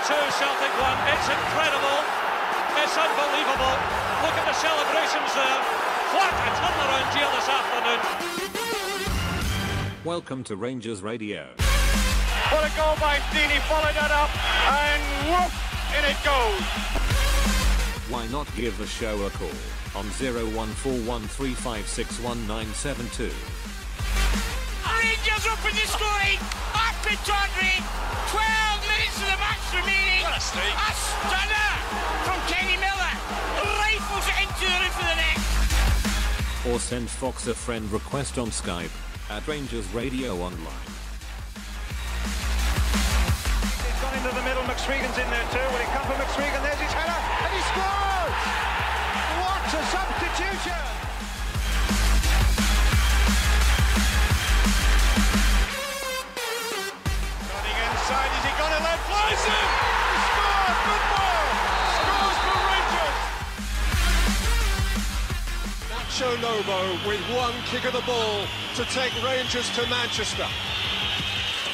Celtic 1. It's incredible. It's unbelievable. Look at the celebrations there. What a turnaround here this afternoon. Welcome to Rangers Radio. What a goal by Steenie, followed that up, and whoop, in it goes. Why not give the show a call on 01413561972. Rangers open the scoring at Pittodrie. 12 minutes of the match remaining. What a strike. A stunner from Kenny Miller. Rifles it into the roof of the net. Or send Fox a friend request on Skype at Rangers Radio Online. He's gone into the middle, McSwegan's in there too. Will he come for McSwegan? There's his header, and he scores! What a substitution! Running inside, is he gonna let flies in? He scores! Good ball! Scores for Rangers! Nacho Lobo with one kick of the ball to take Rangers to Manchester.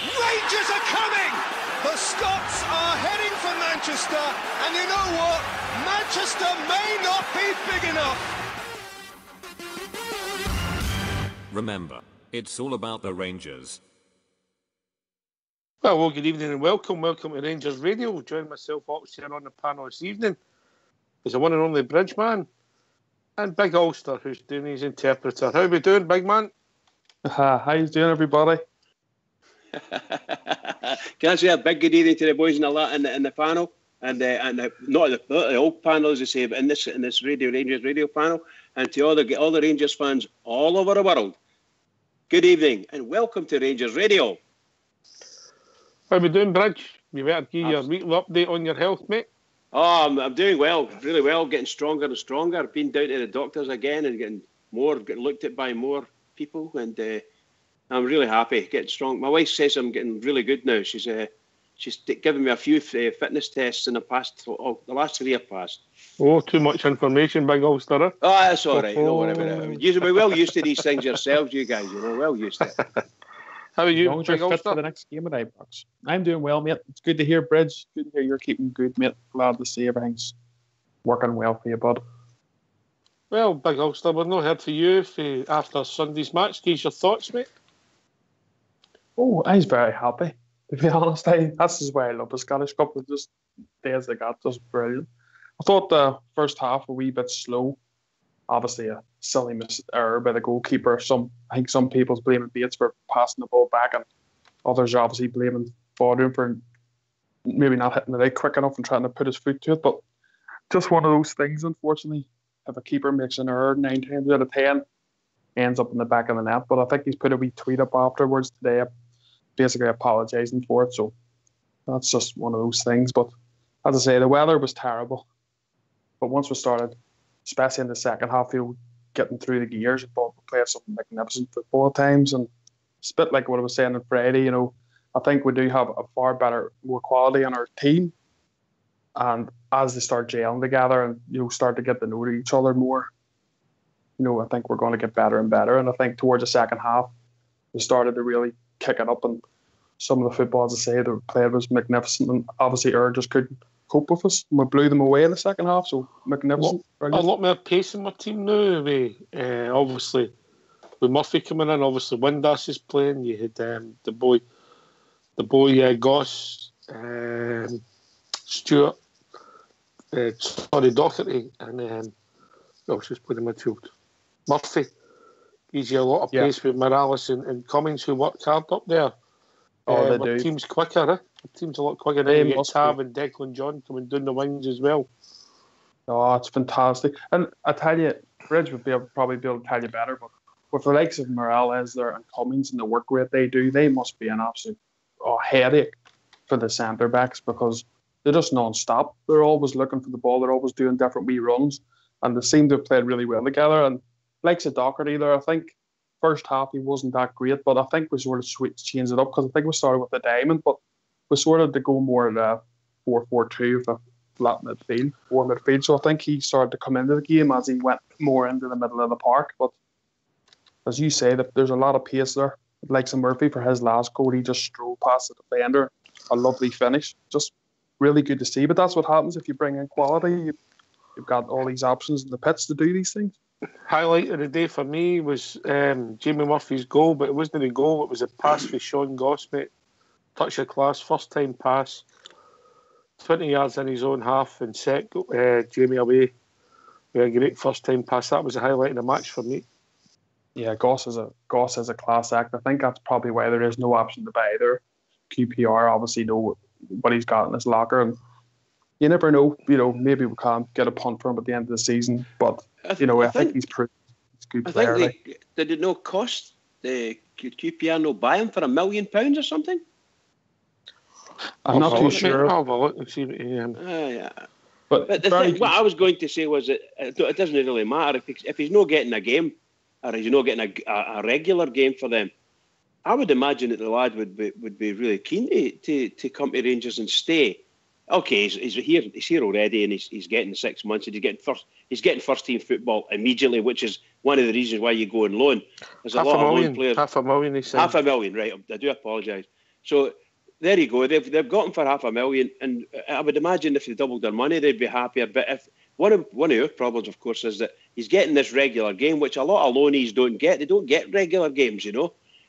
Rangers are coming! The Scots are heading for Manchester, and you know what? Manchester may not be big enough. Remember, it's all about the Rangers. Well, good evening and welcome to Rangers Radio. Join myself, Ox, here on the panel this evening. There's a one and only Bridgeman and Big Ulster, who's doing his interpreter. How we doing, big man? How you doing, everybody? Can I say a big good evening to the boys in the panel, and not the old panel, as I say, but in this Rangers radio panel, and to all the Rangers fans all over the world. Good evening and welcome to Rangers Radio. How we doing, Bridge? You better give your weekly update on your health, mate. Oh, I'm doing well, really well, getting stronger and stronger. I've been down to the doctors again and getting looked at by more people, and I'm really happy, getting strong. My wife says I'm getting really good now. She's given me a few fitness tests in the past. The last 3 have passed. Oh, too much information, Big Ulster. Oh, that's all right. Don't worry about it. We're well used to these things yourselves, you guys. Well used to it. How are you, As long as you're fit for the next game at Ibrox. I'm doing well, mate. It's good to hear, Bridge. Good to hear you're keeping good, mate. Glad to see everything's working well for you, bud. Well, Big Ulster, we've not heard from you after Sunday's match. Give your thoughts, mate. Oh, I was very happy, to be honest. That's just why I love the Scottish Cup. It's just days they got just brilliant. I thought the first half a wee bit slow. Obviously, a silly error by the goalkeeper. I think some people's blaming Bates for passing the ball back, and others are obviously blaming Fodden for maybe not hitting it out quick enough and trying to put his foot to it. But just one of those things, unfortunately. If a keeper makes an error 9 times out of 10, ends up in the back of the net. But I think he's put a wee tweet up afterwards today, basically apologising for it. So that's just one of those things. But as I say, the weather was terrible. But once we started, especially in the second half, getting through the gears, we played some magnificent football at times. And it's a bit like what I was saying on Friday, I think we do have a far better, more quality on our team. And as they start gelling together and start to get to know each other more, I think we're going to get better and better. And I think towards the second half, we started to really kick it up. And some of the football, as I say, they played was magnificent. And obviously, just couldn't cope with us. We blew them away in the second half. So magnificent. A lot more pace in my team now. Obviously, with Murphy coming in, obviously Windass is playing. You had the boy Goss, Stewart, Docherty, and who else was playing in midfield? Murphy. Gives you a lot of pace with Morales and Cummings, who work hard up there. They do. The team's quicker, The team's a lot quicker. Then you get Tav and Declan John coming down the wings as well. Oh, it's fantastic. And I tell you, Bridge would probably be able to tell you better, but with the likes of Morales there and Cummings and the work rate they do, they must be an absolute headache for the centre-backs because they're just non-stop. They're always looking for the ball. They're always doing different wee runs. And they seem to have played really well together. And likes of Docherty there, I think first half he wasn't that great, but I think we sort of changed it up because I think we started with the diamond, but we sort of to go more at a 4-4-2 with a flat midfield, 4 midfield. So I think he started to come into the game as he went more into the middle of the park. But as you say, that there's a lot of pace there. Likes of Murphy for his last goal, he just strode past the defender. A lovely finish. Just really good to see. But that's what happens if you bring in quality. You've got all these options in the pitch to do these things. Highlight of the day for me was Jamie Murphy's goal, but it wasn't a goal, it was a pass for Sean Gossmate. Touch of class, first time pass, 20 yards in his own half and set Jamie away with a great first time pass. That was a highlight of the match for me. Yeah, Goss is a class act. I think that's probably why there is no option to buy either. QPR obviously know what he's got in his locker, and you never know. Maybe we can't get a punt for him at the end of the season, but I think he's pretty. He's a good player. Did it not cost the QPR no buy him for £1 million or something? I'm not too sure. I'll have a look and see what yeah. But the thing, what I was going to say was that it doesn't really matter if he's not getting a game or he's not getting a regular game for them. I would imagine that the lad would be really keen to come to Rangers and stay. Okay, he's here already, and he's getting 6 months, and he's getting first team football immediately, which is one of the reasons why you go on loan. There's a lot of loan players. $500,000, he said. $500,000, right? I do apologise. So there you go. They've got him for $500,000, and I would imagine if they doubled their money, they'd be happier. But if one of our problems, of course, is that he's getting this regular game, which a lot of loanees don't get. They don't get regular games,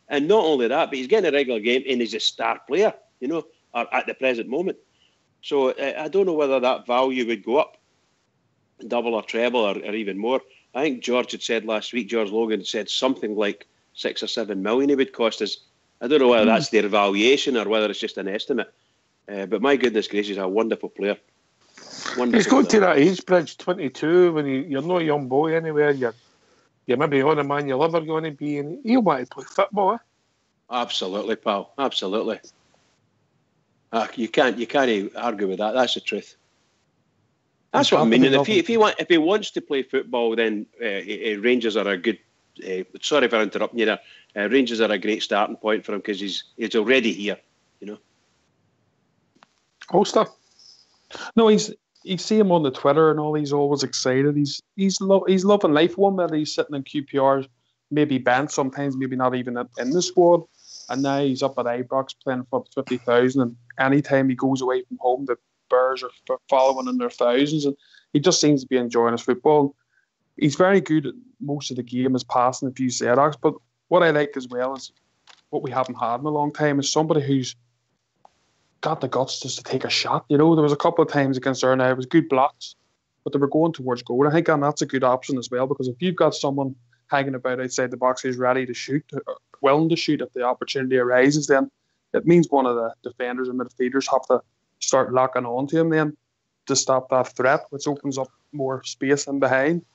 And not only that, but he's getting a regular game, and he's a star player, or at the present moment. So I don't know whether that value would go up, double or treble, or even more. I think George had said last week, George Logan had said something like 6 or 7 million it would cost us. I don't know whether that's their valuation or whether it's just an estimate. But my goodness gracious, a wonderful player. He's got to that age bridge, 22, when you're not a young boy anywhere. You're maybe on a man you're ever going to be, and he'll want to play football. Absolutely, pal. Absolutely. You can't argue with that. That's the truth. That's what I mean. And if he wants to play football, then Rangers are a good. Sorry for interrupting you there. Rangers are a great starting point for him because he's already here. Ulster. No, you see him on the Twitter and all. He's always excited. He's loving life. One minute he's sitting in QPR, maybe bench sometimes, maybe not even in the squad. And now he's up at Ibrox playing for 50,000. And anytime he goes away from home, the Bears are following in their thousands. And he just seems to be enjoying his football. He's very good at most of the game, is passing a few set-outs. But what I like as well is what we haven't had in a long time is somebody who's got the guts just to take a shot. There was a couple of times against Ireland, it was good blocks, but they were going towards goal. I think that's a good option as well, because if you've got someone hanging about outside the box who's ready to shoot, willing to shoot if the opportunity arises, then it means one of the defenders and midfielders have to start locking on to him then to stop that threat, which opens up more space in behind.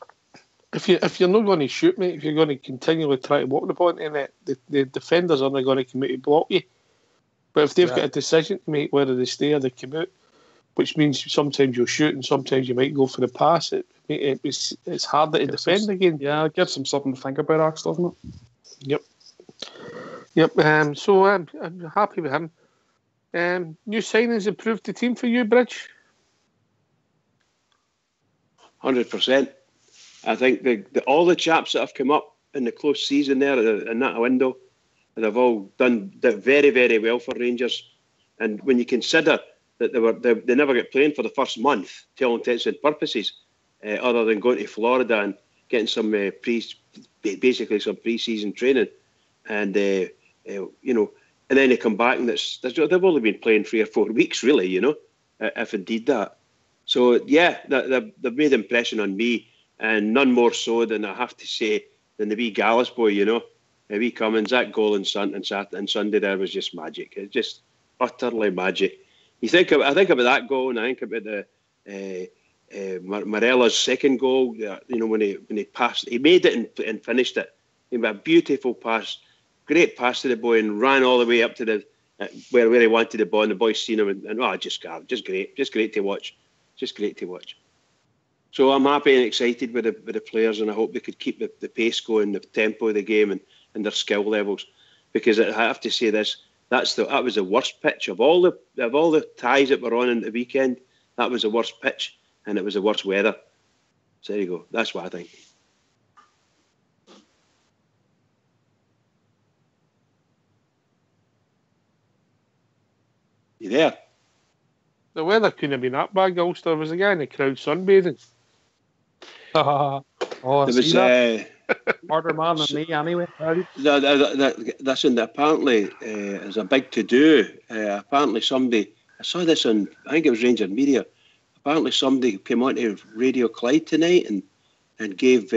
If you're not going to shoot, mate, if you're going to continually try to walk the ball in it, the defenders aren't going to come out to block you. But if they've got a decision to make whether they stay or they come out, which means sometimes you'll shoot and sometimes you might go for the pass, it's harder to defend again. Yeah, it gives them something to think about, Axe, doesn't it? Yep. So I'm happy with him. New signings improved the team for you, Bridge? 100%. I think all the chaps that have come up in the close season there in that window, they've all done very, very well for Rangers. And when you consider that they never get playing for the first month, to all intents and purposes, other than going to Florida and getting some basically some pre-season training, and and then they come back and they've only been playing 3 or 4 weeks, really, if indeed that. So yeah, they've made an impression on me, and none more so than I have to say than the wee Gallus boy, the wee Cummins, that goal on Sunday there was just magic. It's just utterly magic. I think about that goal, and I think about the Morella's second goal. When he passed, he made it and finished it. He made a beautiful pass, great pass to the boy, and ran all the way up to the where he wanted the ball. And the boy seen him, and just great to watch, just great to watch. So I'm happy and excited with the players, and I hope they could keep the pace going, the tempo of the game, and their skill levels. Because I have to say this. That was the worst pitch of all the ties that were on in the weekend. That was the worst pitch, and it was the worst weather. So there you go. That's what I think. You there? The weather couldn't have been that bad, Ulster. There was a guy in the crowd sunbathing. Oh, There was harder man than me anyway. Listen, apparently there's a big to-do. Apparently somebody, I saw this on, I think it was Ranger Media, apparently somebody came on to Radio Clyde tonight and gave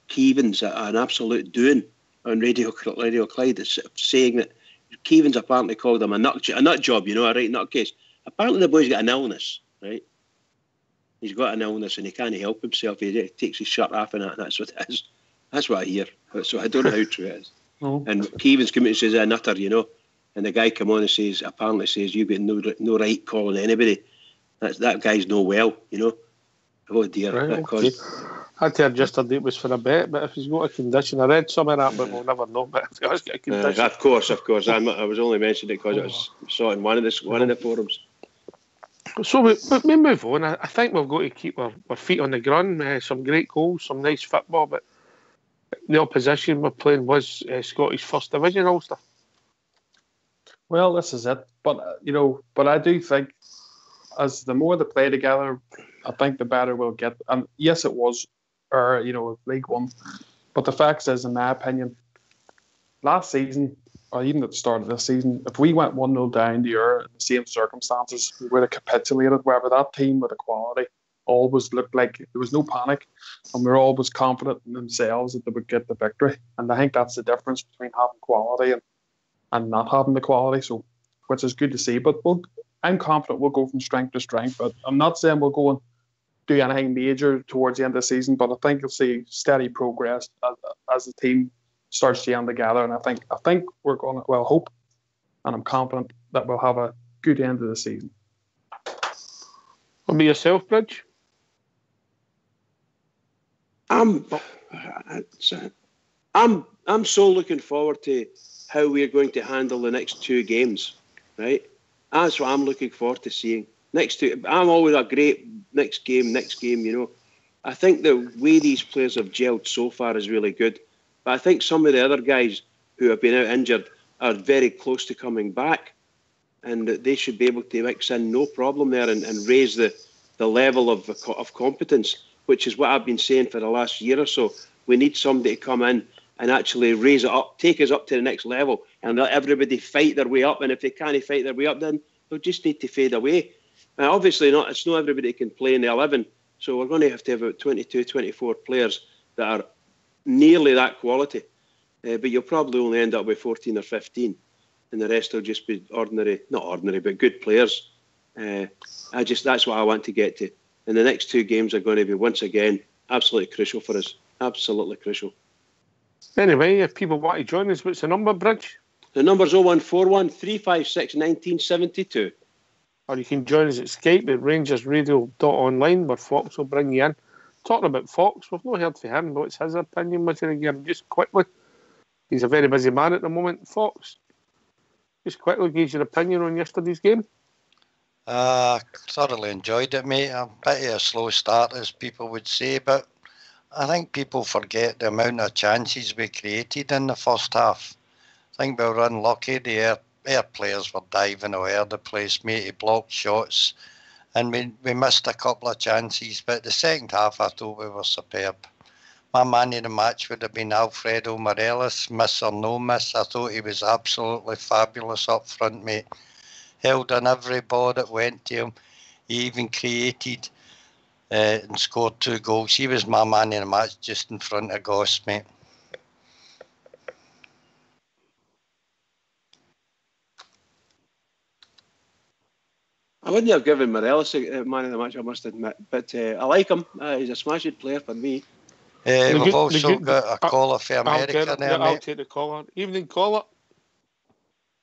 Keevans an absolute doing on Radio Clyde, saying that Keevans apparently called him a nut job, a right nutcase. Apparently the boy's got an illness, right? He's got an illness and he can't help himself. He takes his shirt off and that's what it is. That's what I hear. So I don't know how true it is. No. And Keevans come out and says, a nutter, and the guy come on and apparently says, you've got no right calling anybody. That guy's no well, Oh dear. Right, okay. I'd heard yesterday it was for a bet, but if he's got a condition, I read some of that, but we'll never know. But if he has got a condition, of course. I was only mentioning it because I saw it in one of the forums. So we move on. I think we've got to keep our feet on the ground. Some great goals, some nice football, but the opposition we're playing was Scottish First Division Ulster. Well, this is it. But but I do think as the more they play together, I think the better we'll get. And yes, it was League One. But the fact is, in my opinion, last season, or even at the start of this season, if we went 1-0 down to Ur in the same circumstances, we would have capitulated. Wherever that team with the quality always looked like there was no panic, and we were always confident in themselves that they would get the victory. And I think that's the difference between having quality and not having the quality. So, which is good to see. But I'm confident we'll go from strength to strength. But I'm not saying we'll go and do anything major towards the end of the season, but I think you'll see steady progress as the team starts to get together. And I think we're going to, hope, and I'm confident that we'll have a good end of the season. What about yourself, Bridge? I'm so looking forward to how we are going to handle the next two games, right? That's what I'm looking forward to seeing. I'm always a great next game, I think the way these players have gelled so far is really good. But I think some of the other guys who have been out injured are very close to coming back. And they should be able to mix in no problem there and raise the level of competence, which is what I've been saying for the last year or so. We need somebody to come in and actually raise it up, take us up to the next level, and let everybody fight their way up. And if they can't fight their way up, then they'll just need to fade away. Now, obviously, it's not everybody can play in the 11, so we're going to have about 22, 24 players that are nearly that quality. But you'll probably only end up with 14 or 15, and the rest will just be not ordinary, but good players. That's what I want to get to. And the next two games are going to be, once again, absolutely crucial for us. Absolutely crucial. Anyway, if people want to join us, what's the number, Bridge? The number's 0141 356 1972. Or you can join us at Skype at rangersradio.online, where Fox will bring you in. Talking about Fox, we've not heard from him, but what's his opinion with it again? Just quickly. He's a very busy man at the moment, Fox. Just quickly, give your opinion on yesterday's game. Thoroughly enjoyed it, mate. A bit of a slow start, as people would say, but I think people forget the amount of chances we created in the first half. I think we were unlucky. Our players were diving all over the place, mate. He blocked shots, and we missed a couple of chances. But the second half, I thought we were superb. My man of the match would have been Alfredo Morelos, miss or no miss. I thought he was absolutely fabulous up front, mate. Held on every ball that went to him. He even created and scored 2 goals. He was my man of the match, just in front of Goss, mate. I wouldn't have given Morelos a man of the match, I must admit, but I like him. He's a smashing player for me. We've also got a caller for America now, mate. I'll take the caller. Evening, caller.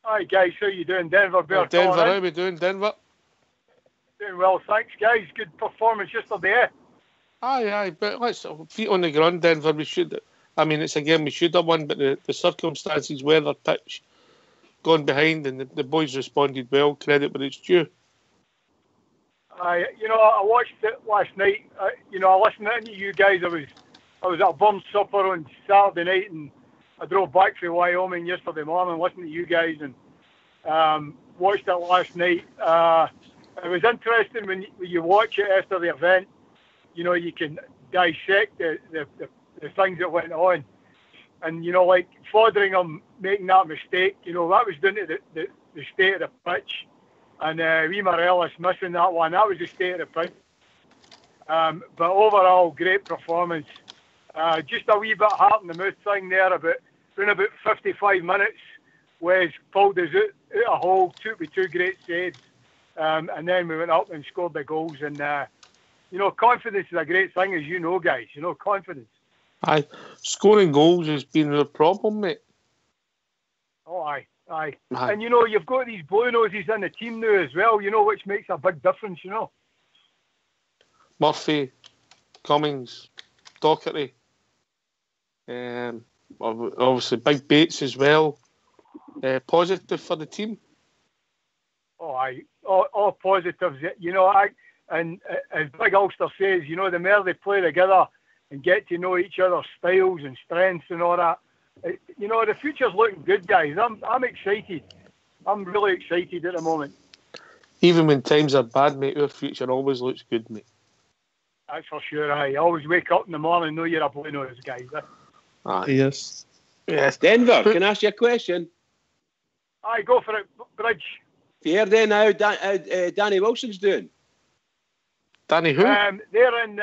Hi, guys. How you doing? Denver. Denver, how are we doing, Denver? Doing well, thanks, guys. Good performance yesterday. Aye, but let's feet on the ground, Denver. We should. I mean, it's a game we should have won, but the circumstances, weather, pitch, gone behind, and the boys responded well. Credit where it's due. I watched it last night. I listened to you guys. I was at a Burn supper on Saturday night, and I drove back from Wyoming yesterday morning, listened to you guys, and watched it last night. it was interesting when you watch it after the event. You know, you can dissect the things that went on. And, you know, like Foderingham making that mistake, you know, that was down to the state of the pitch. And wee Morelos missing that one, that was the state of the pitch. But overall, great performance. Just a wee bit heart in the mouth thing there about 55 minutes. Wes pulled us out a hole, took me 2 great saves. And then we went up and scored the goals. And, you know, confidence is a great thing, as you know, guys. You know, confidence. Aye. Scoring goals has been the problem, mate. Oh, aye. And, you know, you've got these blue noses in the team now as well, you know, which makes a big difference, you know. Murphy, Cummings, Docherty. Obviously, Big Bates as well. Positive for the team? Oh, aye. All positives. You know, and as Big Ulster says, you know, the more they play together and get to know each other's styles and strengths and all that, you know, the future's looking good, guys. I'm excited. I'm really excited at the moment. Even when times are bad, mate, our future always looks good, mate. That's for sure, aye. Always wake up in the morning and know you're a blue nose, guys. Aye. Yes. Denver, can I ask you a question? Aye, go for it, Bridge. Fair then how Danny Wilson's doing? Danny who? They're in...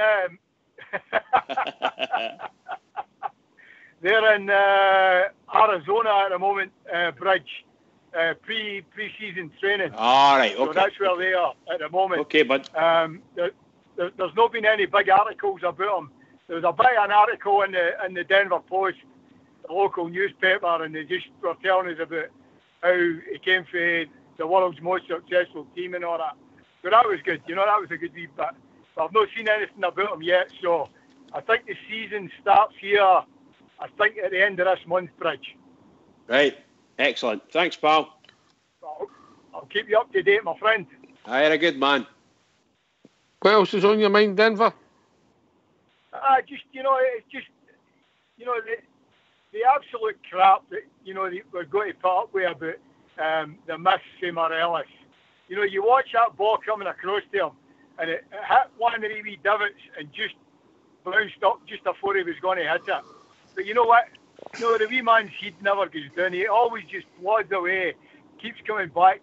they're in Arizona at the moment, Bridge. Pre-season training. All right, okay. So that's where they are at the moment. Okay, but... There's not been any big articles about them. There was a bit of an article in the Denver Post, the local newspaper, and they just were telling us about how he came for the world's most successful team and all that. So that was good. You know, that was a good wee bit. But I've not seen anything about him yet. So I think the season starts here, I think, at the end of this month, Bridge. Right. Excellent. Thanks, pal. I'll keep you up to date, my friend. You're a good man. What else is on your mind, Denver? Just, you know, it's just, you know, the absolute crap that, you know, we're going to put up with about the miss of Morelos. You know, you watch that ball coming across to him, and it hit one of the wee divots and just bounced up just before he was going to hit it. But you know what? You know, the wee man's head never goes down. He always just plods away, keeps coming back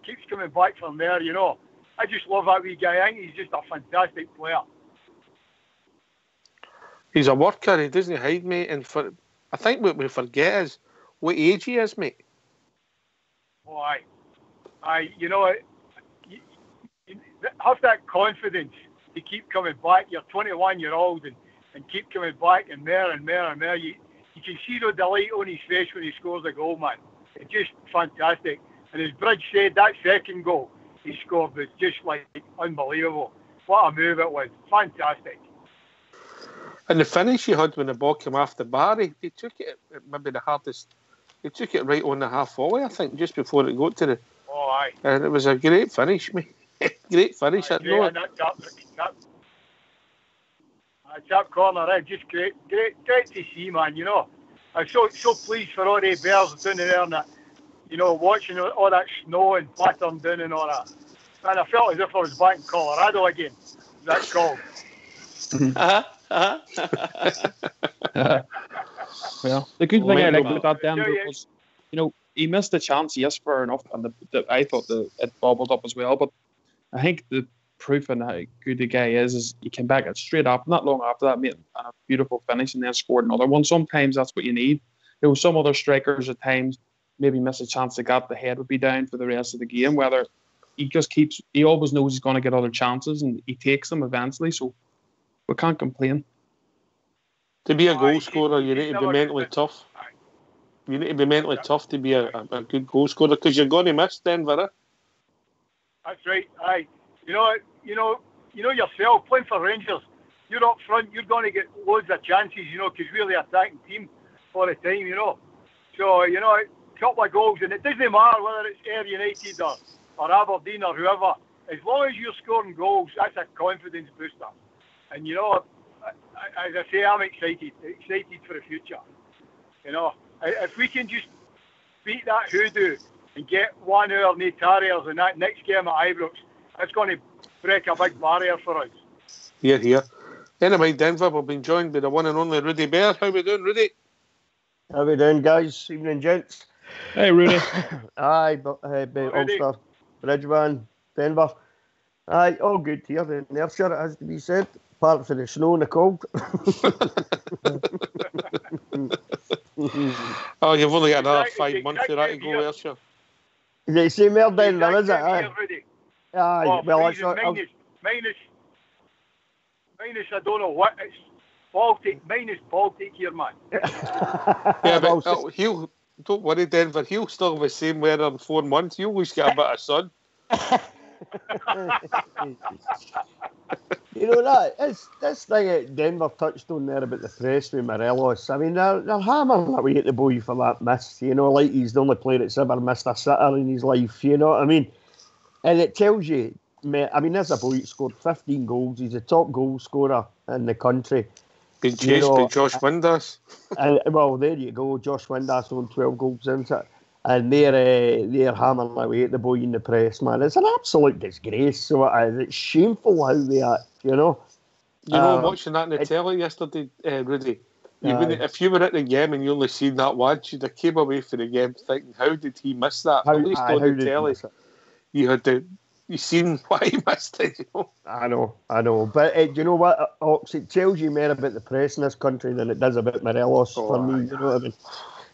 from there, you know. I just love that wee guy. I think he's just a fantastic player. He's a worker. He doesn't hide, mate. And I think what we forget is what age he is, mate. Oh, aye. You know, you have that confidence to keep coming back. You're 21-year-old and keep coming back and more and more and more. You can see the delight on his face when he scores a goal, man. It's just fantastic. And as Bridge said, that second goal he scored was just like unbelievable. What a move it was. Fantastic. And the finish he had when the ball came off the bar, he took it maybe the hardest. He took it right on the half volley, I think, just before it got to the... Oh, aye. And it was a great finish, mate. Great finish. That corner, just great to see, man, you know. I'm so pleased for all the bears down there and that, you know, watching all that snow and pattern down and all that. And I felt as if I was back in Colorado again. That's cold. Well, the good thing I liked about Denver was, you know, he missed a chance, yes, fair enough, and I thought it bobbled up as well, but I think the proof in how good the guy is he came back straight up, not long after that, made a beautiful finish and then scored another one. Sometimes that's what you need. There was some other strikers at times maybe miss a chance they got, the head would be down for the rest of the game, whether he always knows he's going to get other chances and he takes them eventually, so we can't complain. To be a goal scorer, you need to be mentally tough. You need to be mentally tough to be a good goal scorer because you're going to miss Denver. Eh? That's right. Aye. You know yourself playing for Rangers. You're up front. You're going to get loads of chances. You know, because we're the attacking team all the time. You know, so you know, a couple of goals, and it doesn't matter whether it's Ayr United or Aberdeen or whoever. As long as you're scoring goals, that's a confidence booster. And you know, as I say, I'm excited for the future. You know, if we can just beat that hoodoo and get 1 hour no tarriers in that next game at Ibrox, That's going to break a big barrier for us. Here. Anyway, Denver, we've been joined by the one and only Rudy Bear. How we doing, Rudy? How we doing, guys? Evening, gents. Hey, Rudy. Aye, Ulster, Bridgeman, Denver. Aye, all good here. The nurture, it has to be said. Apart from the snow and the cold. Oh, you've only got another 5 months for that to go there, sure. They say more Denver, is it? Aye. Aye, well, minus, I don't know what, it's Baltic, minus Baltic here, man. Yeah, but don't worry, Denver, he'll still have the same weather in 4 months. You'll always get a bit of sun. You know that this thing that Denver touched on there about the press with Morelos. I mean, they're hammering away at the boy for that miss. You know, like he's the only player that's ever missed a sitter in his life. You know what I mean? And it tells you. I mean, there's a boy that scored 15 goals. He's the top goal scorer in the country. Been chased by Josh Windass. And well, there you go. Josh Windass on 12 goals into it. And they're hammering away at the boy in the press, man. It's an absolute disgrace. So it's shameful how they act, you know. I'm watching that on the telly yesterday, Rudy. If you were at the game and you only seen that once, you'd have came away from the game thinking, how did he miss that? At least on the telly, you seen why he missed it, you know. I know. But do you know what, Ox? It tells you more about the press in this country than it does about Morelos for me. You know what I mean?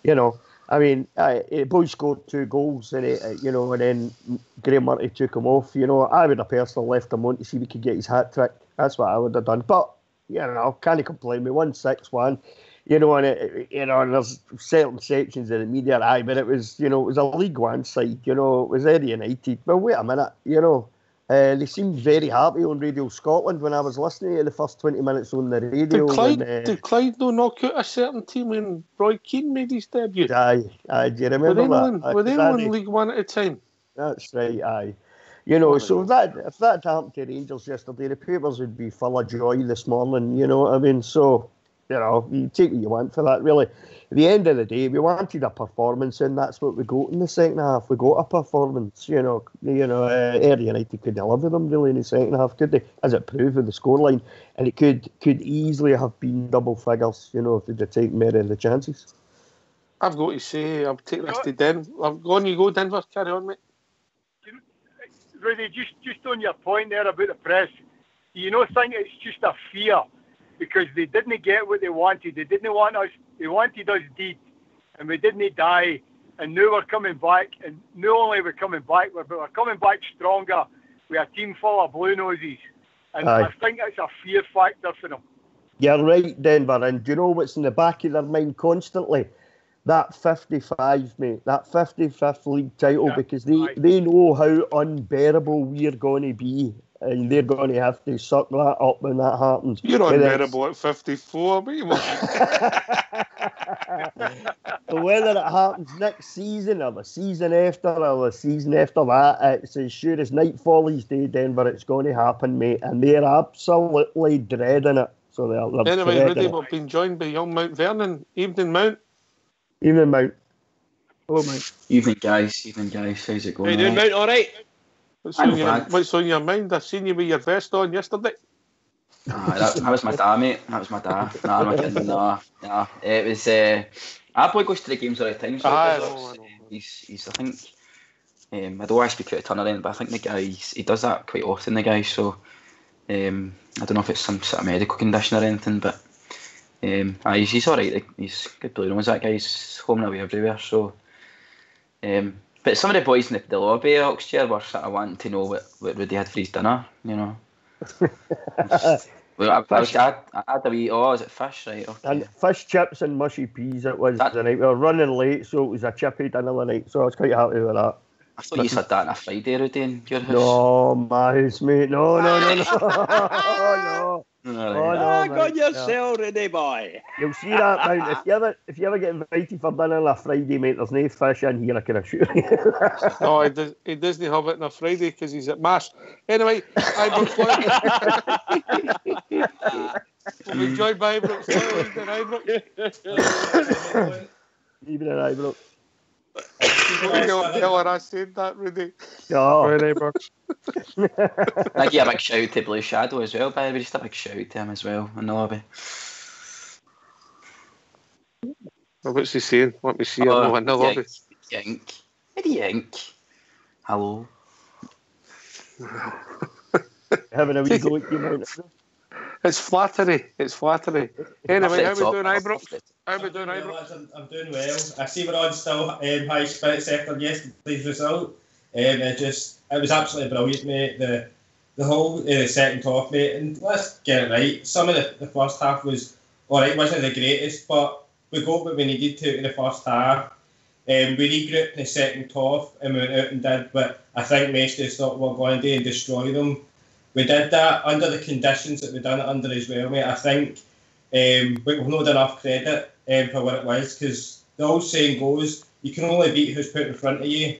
You know. I mean, the boy scored 2 goals, and and then Graham Murphy took him off. You know, I would have personally left him on to see if he could get his hat trick. That's what I would have done. But can't complain. We won 6-1. You know, and and there's certain sections of the media, but it was a League One side. You know, it was Ayr United. But wait a minute, they seemed very happy on Radio Scotland when I was listening to the first 20 minutes on the radio. Did Clyde no knock out a certain team when Roy Keane made his debut? Aye, do you remember that? Were they in League One at the time? That's right, aye. You know, so if that happened to Rangers yesterday, the papers would be full of joy this morning, you know what I mean? So, you take what you want for that, really. At the end of the day, we wanted a performance, and that's what we got in the second half. We got a performance, Ayr United could deliver them really in the second half, could they? As it proved with the scoreline, and it could easily have been double figures, if they'd taken more of the chances. I've got to say, I'll take this to Denver. You go, Denver. Carry on, mate. Rudy, just on your point there about the press, think it's just a fear because they didn't get what they wanted. They didn't want us. They wanted us dead, and we didn't die. And now we're coming back, and not only are we coming back, but we're coming back stronger. We're a team full of blue noses, and I think it's a fear factor for them. You're right, Denver, and do you know what's in the back of their mind constantly? That 55, mate, that 55th league title, because they know how unbearable we're going to be, and they're going to have to suck that up when that happens. You're unbearable at 54, but you whether it happens next season or the season after or the season after that, it's as sure as nightfall these days, Denver, it's going to happen, mate, and they're absolutely dreading it. So they're anyway, Rudy, we've been joined by young Mount Vernon. Evening, Mount. Evening, Mount. Hello, Mount. Evening, guys. How's it going? How you doing, Mount? All right. What's on your mind? I seen you with your vest on yesterday. That was my dad, mate. That was my dad. Nah, I'm not kidding. Nah. It was. Our boy goes to the games all the time. So he's. I think. I don't want to speak out of turn or anything, but I think the guy he does that quite often. The guy, so. I don't know if it's some sort of medical condition or anything, but. He's all right. He's good blue nose. That guy's home and away everywhere. So. But some of the boys in the lobby at Oxchair were sort of wanting to know what Rudy had for his dinner, I had a wee, is it fish? Right, okay. And fish, chips and mushy peas it was the night. We were running late, so it was a chippy dinner the night, so I was quite happy with that. I thought you said that on a Friday, Rudy, in your house. No, my house, mate. No. No. Oh, got yourself, Rudy boy. You'll see that, Mount. If you ever get invited for dinner on a Friday, mate, there's no fish in here, I can assure you. No, he doesn't have it on a Friday because he's at Mass. Anyway, Ibrox. We'll be joined by Ibrox. Evening, Ibrox. You'll tell her I said that, Rudy. Oh. Rudy Burks. I give a big shout out to Blue Shadow as well, by the way. Just a big shout out to him as well in the lobby. Well, what's he saying? Let me see him in the lobby. Yink. Eddie Yink. Hello. Having a wee go at you now. It's flattery. Anyway, how we doing, Ibrox? I'm doing well. I see we're on still high spirits after yesterday's result. It was absolutely brilliant, mate. The whole second half, mate. And let's get it right. Some of the first half was alright, wasn't the greatest, but we got what we needed to in the first half. We regrouped in the second half and we went out and did what I think most of us thought we were going to do and destroy them. We did that under the conditions that we done it under as well, mate. I think we've not enough credit for what it was, because the old saying goes, you can only beat who's put in front of you,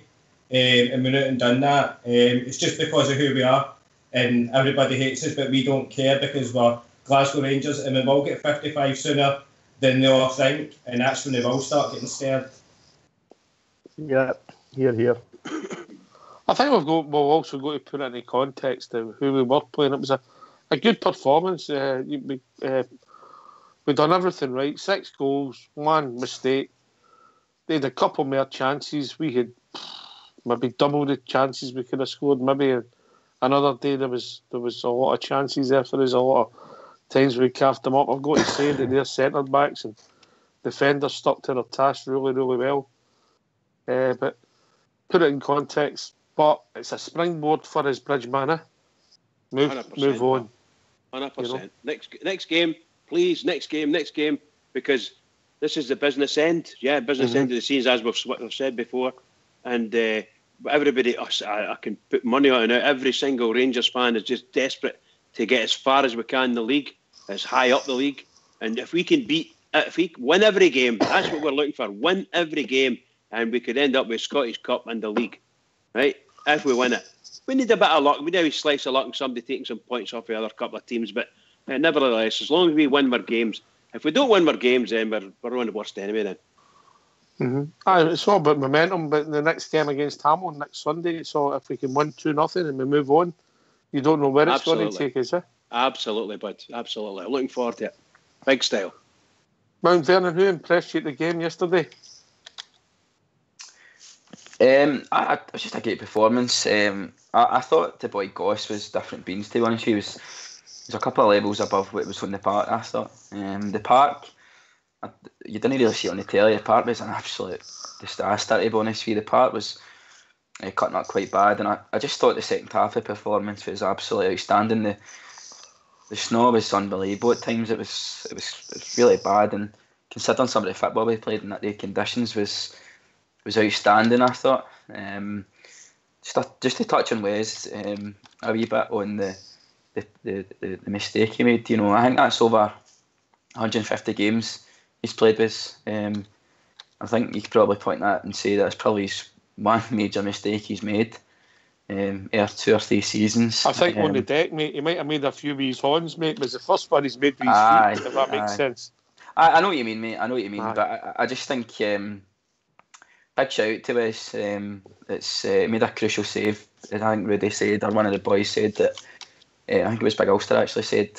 and we've not and done that. It's just because of who we are, and everybody hates us, but we don't care because we're Glasgow Rangers, and we will get 55 sooner than they all think, and that's when they will start getting scared. Yeah, here. I think we've also got to put it into context of who we were playing. It was a good performance. We done everything right. 6 goals, 1 mistake. They had a couple more chances. We had maybe double the chances we could have scored. Maybe another day there was a lot of chances there for us. A lot of times we carved them up. I've got to say that their centre backs and defenders stuck to their task really, really well. But put it in context. But it's a springboard for his Bridgeman. Move on. 100%. You know? Next game, please. Next game, because this is the business end. Yeah, business end of the season, as we've said before. And everybody, I can put money on it. Every single Rangers fan is just desperate to get as far as we can in the league, as high up the league. And if we win every game, that's what we're looking for. Win every game, and we could end up with Scottish Cup and the league. Right? If we win it. We need a bit of luck. We need a slice of luck and somebody taking some points off the other couple of teams. But nevertheless, as long as we win our games. If we don't win our games, then we're on the worst enemy then. Mm-hmm. It's all about momentum. But the next game against Hamilton next Sunday, so if we can win 2-0 and we move on, you don't know where it's going to take us. Absolutely, bud. Absolutely. Looking forward to it. Big style. Mount Vernon, who impressed you at the game yesterday? It was just a great performance. I thought the boy Goss was different beans, to be honest. He was a couple of levels above what was on the park, I thought. The park, you didn't really see it on the telly. The park was an absolute disaster, to be honest with you. The park was cutting up quite bad, and I just thought the second half of the performance was absolutely outstanding. The snow was unbelievable at times. It was really bad, and considering some of the football we played in that day, conditions was outstanding, I thought. Just to touch on Wes a wee bit on the mistake he made. You know, I think that's over 150 games he's played with. I think you could probably point that and say that's probably one major mistake he's made over 2 or 3 seasons. I think on the deck, mate, he might have made a few of his horns, mate, but it's the first one he's made with his feet, if that makes sense. I know what you mean, mate. I know what you mean, but I just think big shout out to us. It's made a crucial save. I think Rudy said, or one of the boys said that. I think it was Big Ulster actually said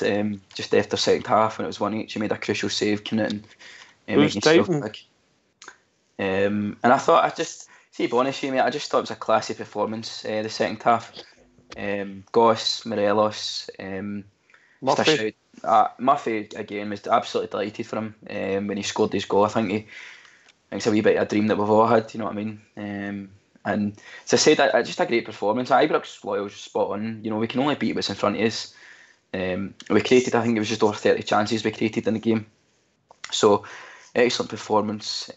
just after second half when it was 1-1, he made a crucial save, coming in and making himself big. And I thought, to be honest with you, mate, I just thought it was a classy performance. The second half, Goss, Morelos, Murphy. Murphy again was absolutely delighted for him when he scored his goal. I think it's a wee bit of a dream that we've all had, you know what I mean? And as I said, just a great performance. Ibrox loyal, spot on. You know, we can only beat what's in front of us. We created, I think it was just over 30 chances we created in the game. So, excellent performance.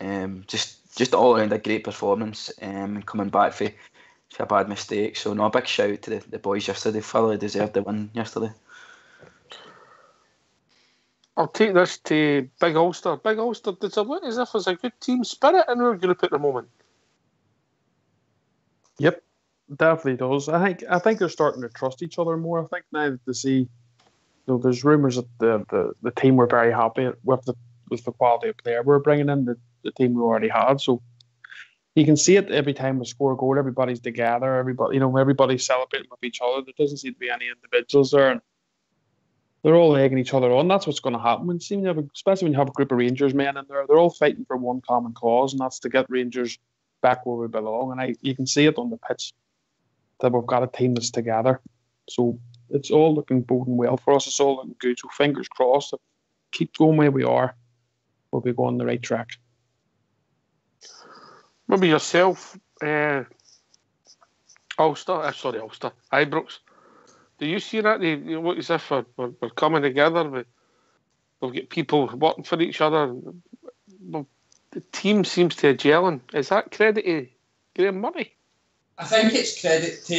Just all around a great performance. And coming back for a bad mistake. So, no, a big shout out to the boys yesterday. Thoroughly deserved the win yesterday. I'll take this to Big Ulster. Big Ulster, does it look as if there's a good team spirit in our group at the moment? Yep, definitely does. I think they're starting to trust each other more. I think now that they see, there's rumours that the team were very happy with the quality of player we're bringing in, the team we already had. So You can see it every time we score a goal. Everybody's together. Everybody's celebrating with each other. There doesn't seem to be any individuals there. And they're all egging each other on. That's what's going to happen. Especially when you have a group of Rangers men in there. They're all fighting for one common cause, and that's to get Rangers back where we belong. And you can see it on the pitch that we've got a team that's together. So it's all looking boding well for us. It's all looking good. So fingers crossed. Keep going where we are. We'll be going the right track. Maybe yourself, Ibrox. Do you see that? They look as if we're coming together. We've got people working for each other. The team seems to be gelling. Is that credit to Graham Murray? I think it's credit to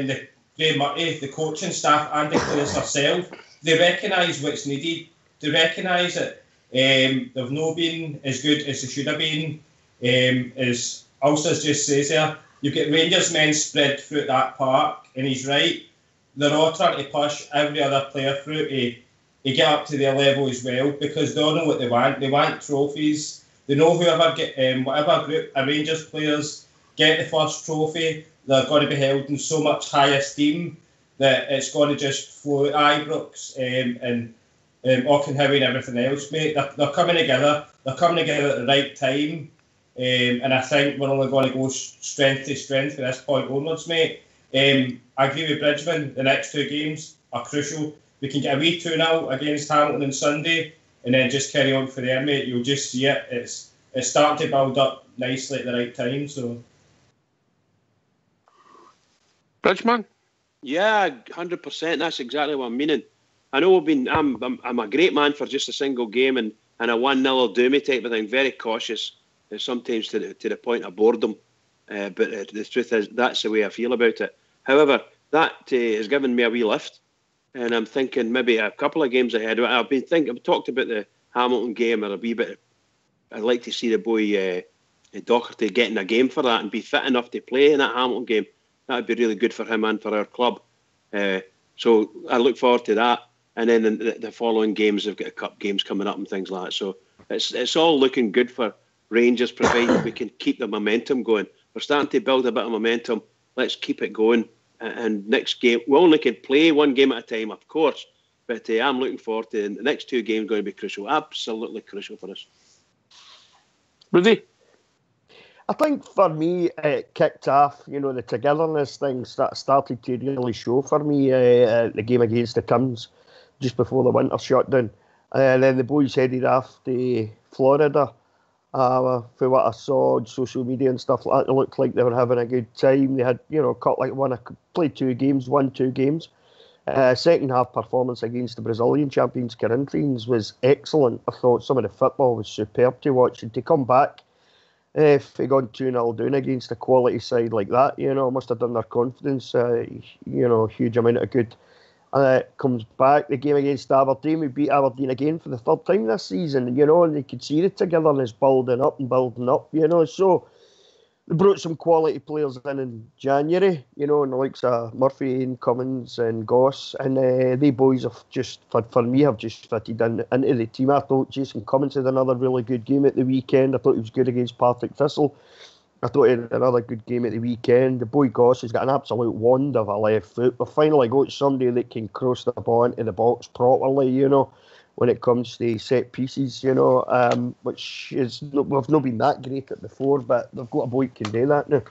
the Graham Murray, the coaching staff, and the players themselves. They recognise what's needed. They recognise that they've not been as good as they should have been. As Ulster's just says there, you've got Rangers men spread through that park, and he's right. They're all trying to push every other player through to get up to their level as well, because they all know what they want. They want trophies. They know whoever whatever group of Rangers players get the first trophy, they're going to be held in so much high esteem that it's going to just flow at Ibrox and Auchenhowie and everything else, mate. They're coming together. They're coming together at the right time. And I think we're only going to go strength to strength from this point onwards, mate. I agree with Bridgman. The next two games are crucial. We can get a wee 2-0 against Hamilton on Sunday and then just carry on from there, mate. You'll just see it. It's starting to build up nicely at the right time. So, Bridgman? Yeah, 100%. That's exactly what I'm meaning. I know I'm a great man for just a single game and a 1-0 will do me type of thing. Very cautious. Sometimes to the point of boredom, but the truth is that's the way I feel about it. However, that has given me a wee lift, and I'm thinking maybe a couple of games ahead. I've talked about the Hamilton game a wee bit. I'd like to see the boy Docherty getting a game for that and be fit enough to play in that Hamilton game. That would be really good for him and for our club. So I look forward to that. And then the following games, they've got a cup games coming up and things like that. So it's all looking good for Rangers, provided we can keep the momentum going. We're starting to build a bit of momentum. Let's keep it going. And next game, we only can play one game at a time, of course. But I'm looking forward to the next two games going to be crucial. Absolutely crucial for us. Rudy? I think for me, it kicked off, the togetherness thing started to really show for me the game against the Timbs just before the winter shutdown. And then the boys headed off to Florida. For what I saw on social media and stuff like that, it looked like they were having a good time. They had, played 2 games, won 2 games. Second half performance against the Brazilian champions Corinthians was excellent. I thought some of the football was superb to watch, and to come back, if they gone 2-0 down against a quality side like that, must have done their confidence, huge amount of good. Comes back, the game against Aberdeen, we beat Aberdeen again for the 3rd time this season, and you could see the togetherness building up, so they brought some quality players in January, and the likes of Murphy and Cummins and Goss, and they boys have just, for me, have just fitted into the team. I thought Jason Cummins had another really good game at the weekend. I thought he was good against Partick Thistle. I thought he had another good game at the weekend. The boy Goss has got an absolute wand of a left foot. We've finally got somebody that can cross the ball into the box properly, when it comes to set pieces, which is, we've not been that great at before, but they've got a boy who can do that now.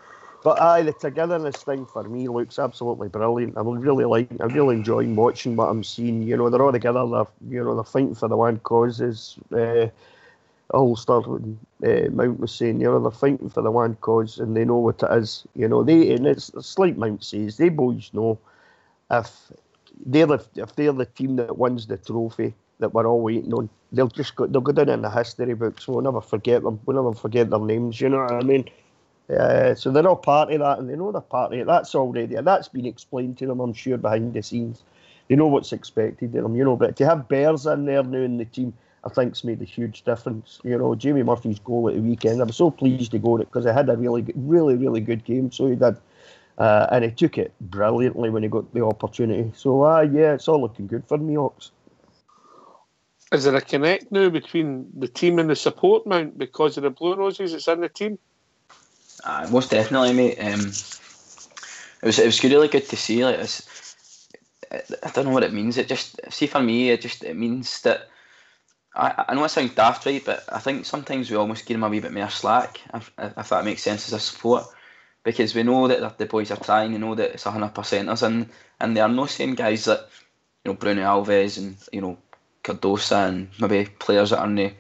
But the togetherness thing for me looks absolutely brilliant. I'm really enjoying watching what I'm seeing. They're all together. They're fighting for the one causes. Ulster Mount was saying, they're fighting for the one cause and they know what it is. And it's like Mount says, they boys know if they're the team that wins the trophy that we're all waiting on, they'll go down in the history books. We'll never forget them. We'll never forget their names. You know what I mean? So they're all part of that, and they know they're part of it. That's been explained to them, I'm sure, behind the scenes. They know what's expected of them. But to have Bears in there now in the team, I think's made a huge difference. Jamie Murphy's goal at the weekend, I was so pleased to go at it because he had a really good game, so he did. And he took it brilliantly when he got the opportunity. So, it's all looking good for me, Hawks. Is there a connect now between the team and the support, Mount, because of the Blue Roses that's in the team? Most definitely, mate. It was really good to see. Like, I don't know what it means. It just, see, for me, it means that I know it sounds daft, right? But I think sometimes we almost give them a wee bit more slack, if that makes sense, as a support, because we know that the boys are trying. You know that it's 100%ers, and there are no same guys that, you know, Bruno Alves and, you know, Cardosa and maybe players that are the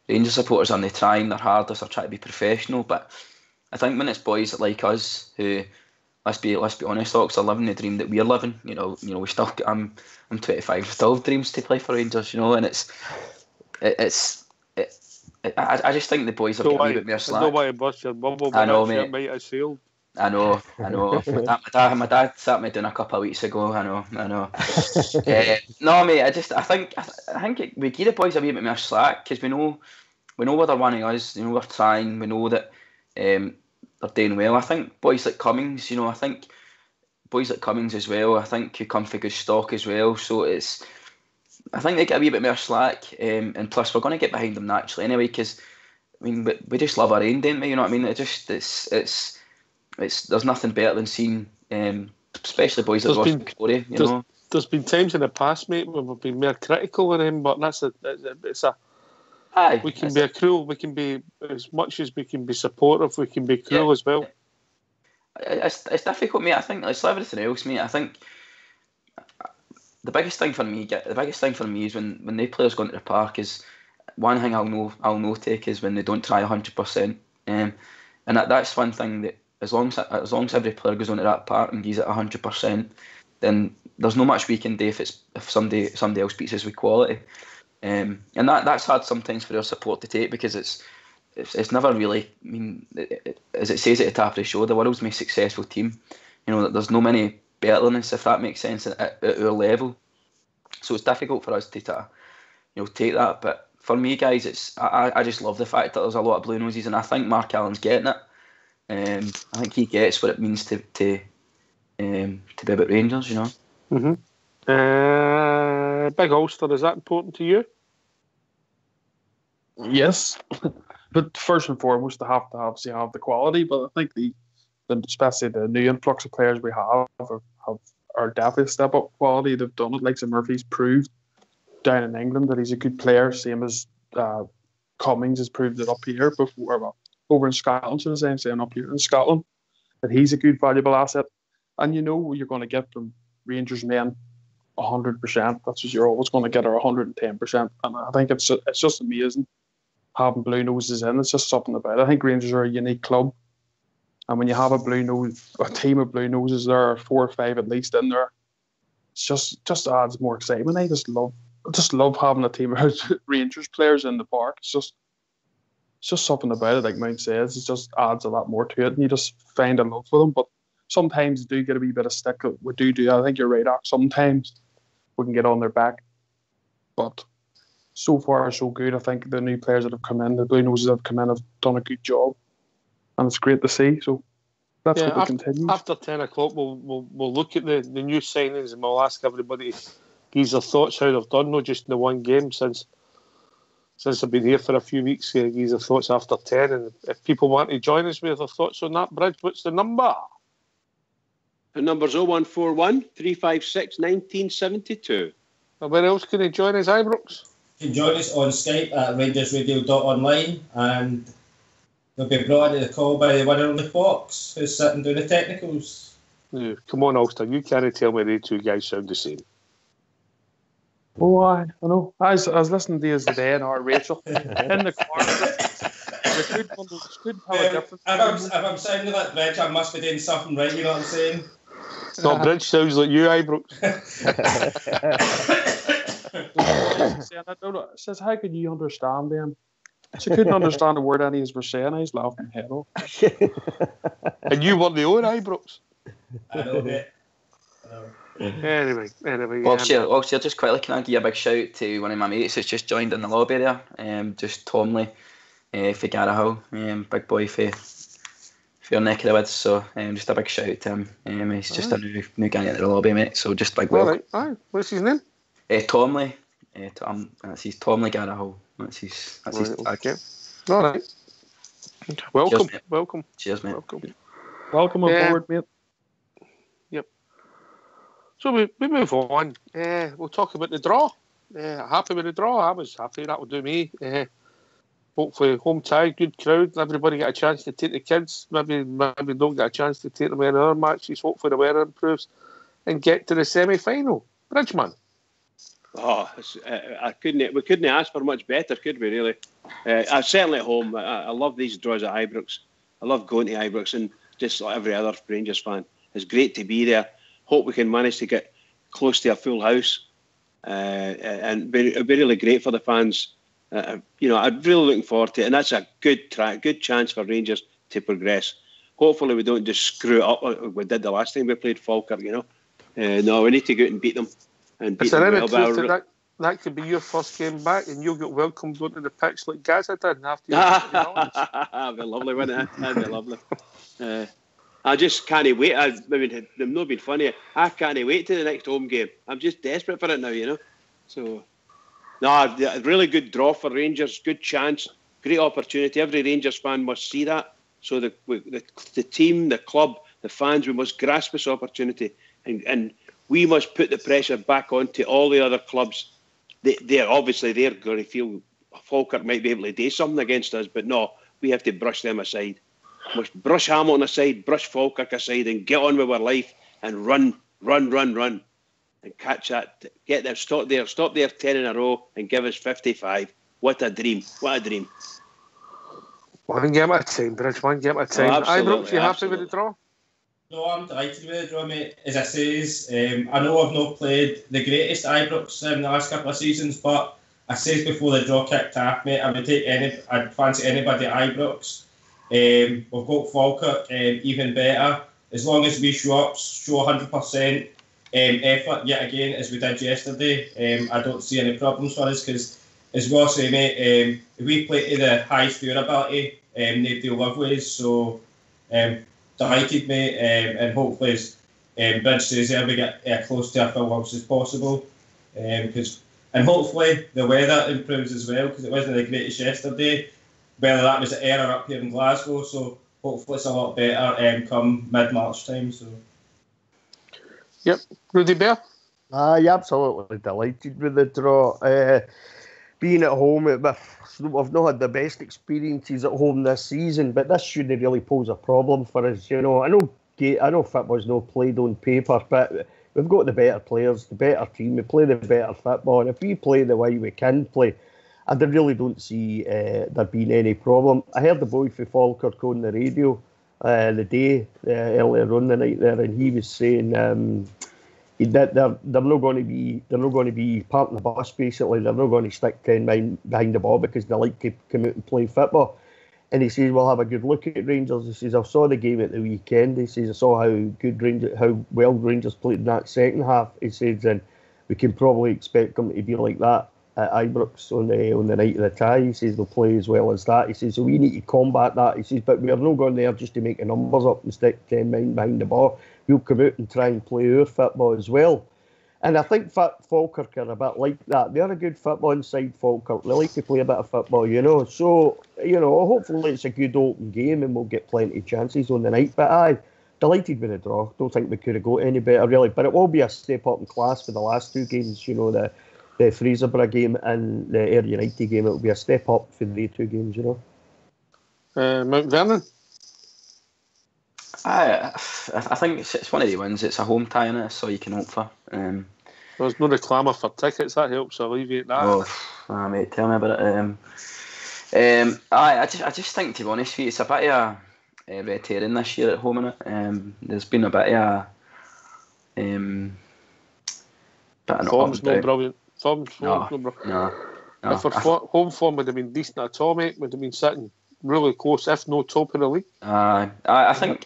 Rangers supporters are trying their hardest or trying to be professional. But I think when it's boys like us who, let's be honest, Ox, are living the dream that we're living. You know, we still. I'm 25, still have dreams to play for Rangers. You know, and I just think the boys have got a wee bit more slack. Nobody bust your bubble. I know, mate. Might have sailed. I know. My dad sat me down a couple of weeks ago. I know. No, mate. I think we give the boys a wee bit more slack, because we know what they're wanting us. You know, we're trying. We know that they're doing well. I think boys like Cummings. You know, I think boys like Cummings as well. I think who come for good stock as well. So I think they get a wee bit more slack. And plus, we're going to get behind them naturally anyway, because I mean, we just love our own, don't we? You know what I mean? It's there's nothing better than seeing, especially boys like Ross McCrory, you know. There's been times in the past, mate, where we've been more critical of him, but we can be cruel. We can be, as much as we can be supportive, we can be cruel as well. It's difficult, mate. I think it's like everything else, mate. I think the biggest thing for me is when the players go into the park, is one thing I'll no take is when they don't try 100%. And that's one thing that, as long as every player goes onto that park and gives it 100%, then there's not much we can do if somebody else beats us with quality. And that's hard sometimes for our support to take, because it's never really, I mean, as it says at the top of the show, the world's most successful team. You know, there's no many better than us, if that makes sense, at our level. So it's difficult for us to take that. But for me, guys, I just love the fact that there's a lot of blue noses, and I think Mark Allen's getting it. I think he gets what it means to be about Rangers, you know. Mm-hmm. Big Ulster, is that important to you? Yes, but first and foremost, they have to obviously have the quality. But I think especially the new influx of players we have are definitely a step up quality. They've done it. Like Murphy's proved down in England that he's a good player, same as Cummings has proved it up here before. Well, over in Scotland, so I'm saying up here in Scotland, that he's a good, valuable asset. And you know what you're going to get from Rangers men, 100%. That's what you're always going to get, or 110%. And I think it's just amazing having blue noses in. It's just something about it. I think Rangers are a unique club. And when you have a team of blue noses, there are 4 or 5 at least in there. It's just adds more excitement. I just love having a team of Rangers players in the park. It's just something about it, like Mount says. It just adds a lot more to it, and you just find a love for them. But sometimes they do get a wee bit of stick. We do. I think you're right, Ox. Sometimes we can get on their back. But so far, so good. I think the new players that have come in, the blue noses that have come in, have done a good job. And it's great to see. So that's what we continue. After 10 o'clock, we'll look at the new signings, and we'll ask everybody to give their thoughts how they've done, not just in the one game since I've been here for a few weeks. Give their thoughts after 10. And if people want to join us with their thoughts on that, Bridge, what's the number? The number's 0141 356 1972. And where else can they join us, Ibrox? You can join us on Skype at rangersradio.online, and they'll be brought into the call by the winner of the box, who's sitting doing the technicals. Yeah, come on, Ulster, you can't tell me they two guys sound the same. Oh, I know. I was listening to you today, and our Rachel in the car. If I'm sounding like Bridge, I must be doing something right, you know what I'm saying? No, Bridge sounds like you, Ibrox. It says, how could you understand them? She couldn't understand a word any of us were saying. I was laughing my head off. And you were the own Ibrox. I know, mate. Anyway. Well, just quickly, can I give a big shout out to one of my mates who's just joined in the lobby there? Just Tomley for Garahow, big boy for your neck of the woods. So just a big shout out to him. He's just a new guy into the lobby, mate. So just big welcome. All right. What's his name? Tomley. That's his Tomley Garahow. That's his tag. Okay. All right. Welcome, Cheers, mate. welcome. Cheers, mate. Welcome aboard, mate. Yep. So we move on. We'll talk about the draw. Happy with the draw? I was happy. That would do me. Hopefully, home tie, good crowd. Everybody get a chance to take the kids. Maybe don't get a chance to take them in other matches. Hopefully, the weather improves and get to the semi-final. Bridgeman. Oh, we couldn't ask for much better, could we? Really? I'm certainly at home. I love these draws at Ibrox. I love going to Ibrox, and just like every other Rangers fan, it's great to be there. Hope we can manage to get close to a full house, and it'd be really great for the fans. I'm really looking forward to it, and that's a good chance for Rangers to progress. Hopefully, we don't just screw it up like we did the last time we played Falkirk. No, we need to go out and beat them. Is there any truth that could be your first game back, and you'll get welcomed onto the pitch like Gaza did after That'd be lovely, wouldn't it? That'd be lovely. I just can't wait. They've not been funny. I can't wait to the next home game. I'm just desperate for it now, So, a really good draw for Rangers. Good chance, great opportunity. Every Rangers fan must see that. So the team, the club, the fans, we must grasp this opportunity, and we must put the pressure back onto all the other clubs. They're going to feel Falkirk might be able to do something against us, but no, we have to brush them aside. We must brush Hamilton aside, brush Falkirk aside, and get on with our life and run, and catch that. Get them, stop there 10 in a row, and give us 55. What a dream! What a dream! One game at a time, Bridge. One game at a time. Ibrox, you happy with the draw? No, I'm delighted with the draw, mate. As I says, I know I've not played the greatest Ibrox in the last couple of seasons, but I says before the draw kicked off, mate, I'd fancy anybody at Ibrox. We've got Falkirk, even better. As long as we show 100% effort yet again, as we did yesterday, I don't see any problems for us, because, as well say, mate, if we play to the highest of our ability, nobody will live with us. So, delighted, mate, and hopefully, as Bridge says there, we get close to a full house as possible. And hopefully the weather improves as well, because it wasn't the greatest yesterday. Whether that was an error up here in Glasgow, so hopefully it's a lot better come mid-March time. So. Yep, Rudy Bear. Yeah, absolutely delighted with the draw. Being at home, we've not had the best experiences at home this season, but this shouldn't really pose a problem for us. I know football's not played on paper, but we've got the better players, the better team. We play the better football, and if we play the way we can play, I really don't see there being any problem. I heard the boy from Falkirk on the radio the day earlier on the night there, and he was saying that they're not going to be parking the bus. Basically, they're not going to stick 10 men behind the ball because they like to come out and play football. And he says, we'll have a good look at Rangers. He says, I saw the game at the weekend. He says, I saw how well Rangers played in that second half. He says, and we can probably expect them to be like that at Ibrox on the night of the tie. He says, they'll play as well as that. He says, so we need to combat that. He says, but we are not going there just to make the numbers up and stick 10 men behind the ball. We'll come out and try and play our football as well. And I think Falkirk are a bit like that. They're a good football inside Falkirk. They like to play a bit of football, So, hopefully it's a good open game and we'll get plenty of chances on the night. But delighted with the draw. Don't think we could have got any better, really. But it will be a step up in class for the last two games. The Fraserburgh game and the Ayr United game. It will be a step up for the two games, Mount Vernon? I think it's one of the wins. It's a home tie in it, so you can hope for. There's no the clamour for tickets. That helps alleviate that. Mate, tell me about it. I just think, to be honest with you, it's a bit of a red herring this year at home, innit? There's been a bit of form's not brilliant. Form's not brilliant. No. If our home form would have been decent at all, mate, would have been sitting really close, if no top of the league. I think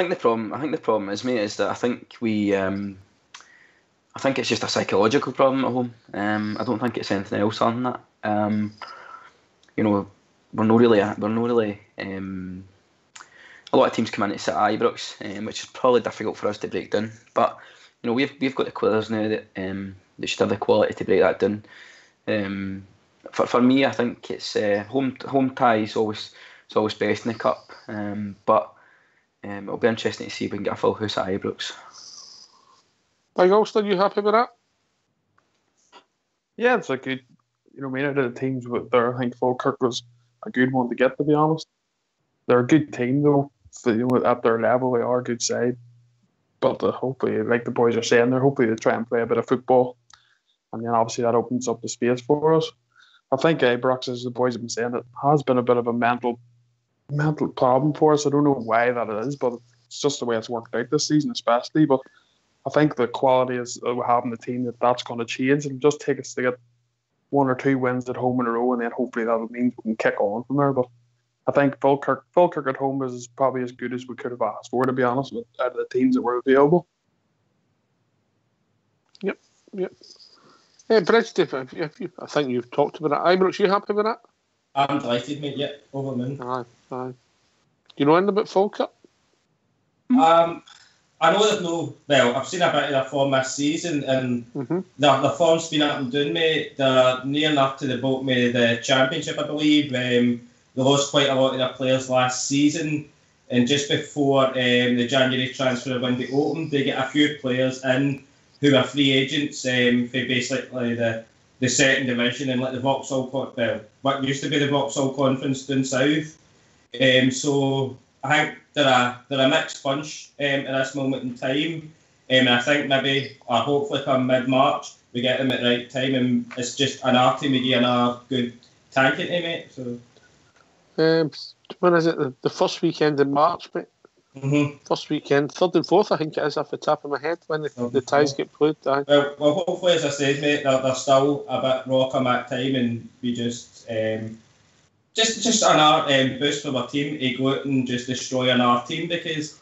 the problem is, mate, is that I think we I think it's just a psychological problem at home. I don't think it's anything else on that. We're not really a lot of teams come in to sit at Ibrox, which is probably difficult for us to break down. But we've got the players now that should have the quality to break that down. For me, I think it's home ties always. it's always best in the cup. But it'll be interesting to see if we can get a full house at Ibrox. Big Ulster, you happy with that? Yeah, it's a good, out of the teams with there, I think Falkirk was a good one to get, to be honest. They're a good team, though. So, at their level, they are a good side. But hopefully, like the boys are saying, hopefully they try and play a bit of football. And then obviously that opens up the space for us. I think Ibrox, as the boys have been saying, it has been a bit of a mental problem for us. I don't know why that is, but it's just the way it's worked out this season, especially. But I think the quality is we have in the team that's going to change. It'll just take us to get 1 or 2 wins at home in a row, and then hopefully that'll mean we can kick on from there. But I think Falkirk at home is probably as good as we could have asked for, to be honest, with out of the teams that were available. Yep. Hey, Bridge, I think you've talked about it. Ibrox, you happy with that? I'm delighted, mate. Yeah, over the moon. Aye. Do you know anything about Falkirk? I know that I've seen a bit of their form this season, and their form's been up and down, mate. They're near enough to the bottom of the Championship, I believe. They lost quite a lot of their players last season, and just before the January transfer window opened, they get a few players in who are free agents for basically the second division and like the Vauxhall, what used to be the Vauxhall Conference down south. So I think they're a mixed bunch at this moment in time. And I think hopefully come mid-March, we get them at the right time, and it's just an art team to get a good tanking team, mate. So. When is it? The first weekend in March, mate? First weekend, 3rd and 4th, I think it is, off the top of my head, when the ties get played. Well, hopefully, as I said, mate, they're still a bit raw come that time, and we just an art boost for our team to go out and just destroy an art team, because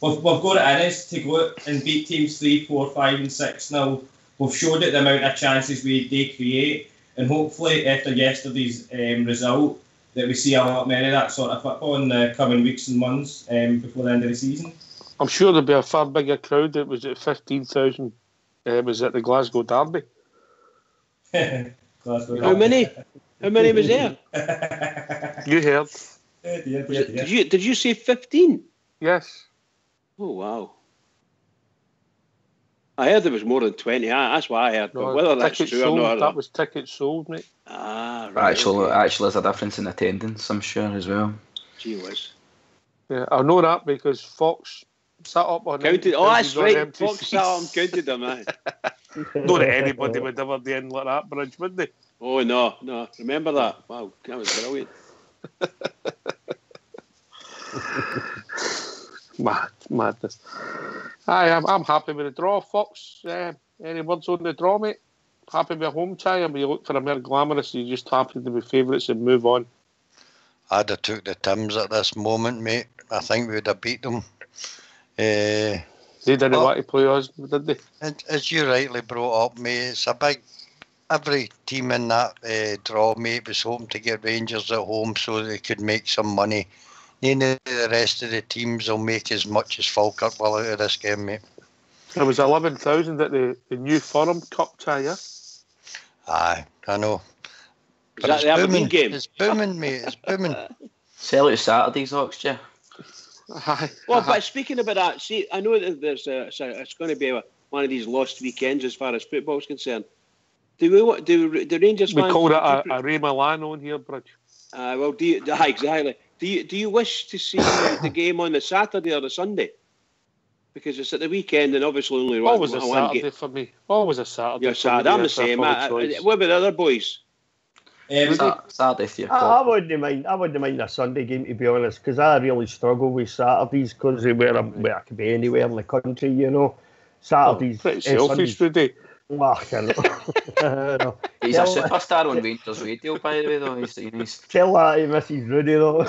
we've got it in us to go out and beat teams 3, 4, 5 and 6 now. We've showed it the amount of chances they create, and hopefully after yesterday's result that we see a lot more of that sort of football in the coming weeks and months before the end of the season. I'm sure there'll be a far bigger crowd. It was at 15,000. Was at the Glasgow Derby. How many was there? You heard. Did you say 15? Yes. Oh wow! I heard there was more than 20. That's what I heard. No, but whether that's true or not, that was tickets sold, mate. Ah, right. Actually, there's a difference in attendance, I'm sure, as well. Gee whiz. Yeah, I know that because Fox sat up on counted. Oh, that's right. Fox sat up and counted them. Not that anybody would ever do anything like that, Bridge, would they? Oh no! Remember that? Wow, that was brilliant. Madness. I'm happy with the draw, Fox. Any words on the draw, mate? Happy with a home tie, or you look for a more glamorous? You just happy to be favourites and move on? I'd have took the Tims at this moment, mate. I think we would have beat them. They didn't want to play us, did they? As you rightly brought up, mate, it's a big. Every team in that draw, mate, was hoping to get Rangers at home so they could make some money. None of the rest of the teams will make as much as Falkirk will out of this game, mate. There was 11,000 at the New Forum Cup tie, yeah? Aye, I know. Is that the Aberdeen game? It's booming, mate. It's booming. Sell it Saturdays, Oxford. Aye. Well, but speaking about that, see, I know that it's going to be one of these lost weekends as far as football is concerned. Do Rangers fans? We call it a Ray Milan on here, Bridge. Exactly. Do you wish to see the game on the Saturday or the Sunday? Because it's at the weekend and obviously only always a Saturday for me. Always a Saturday. Yeah, Saturday. I'm the same. What about the other boys? Saturday for you. I wouldn't mind a Sunday game, to be honest, because I really struggle with Saturdays because where I could be anywhere in the country, you know. Saturdays. Pretty selfish today. He's a superstar on Rangers Radio, by the way, though. He's tell that to Mrs. Rudy, though.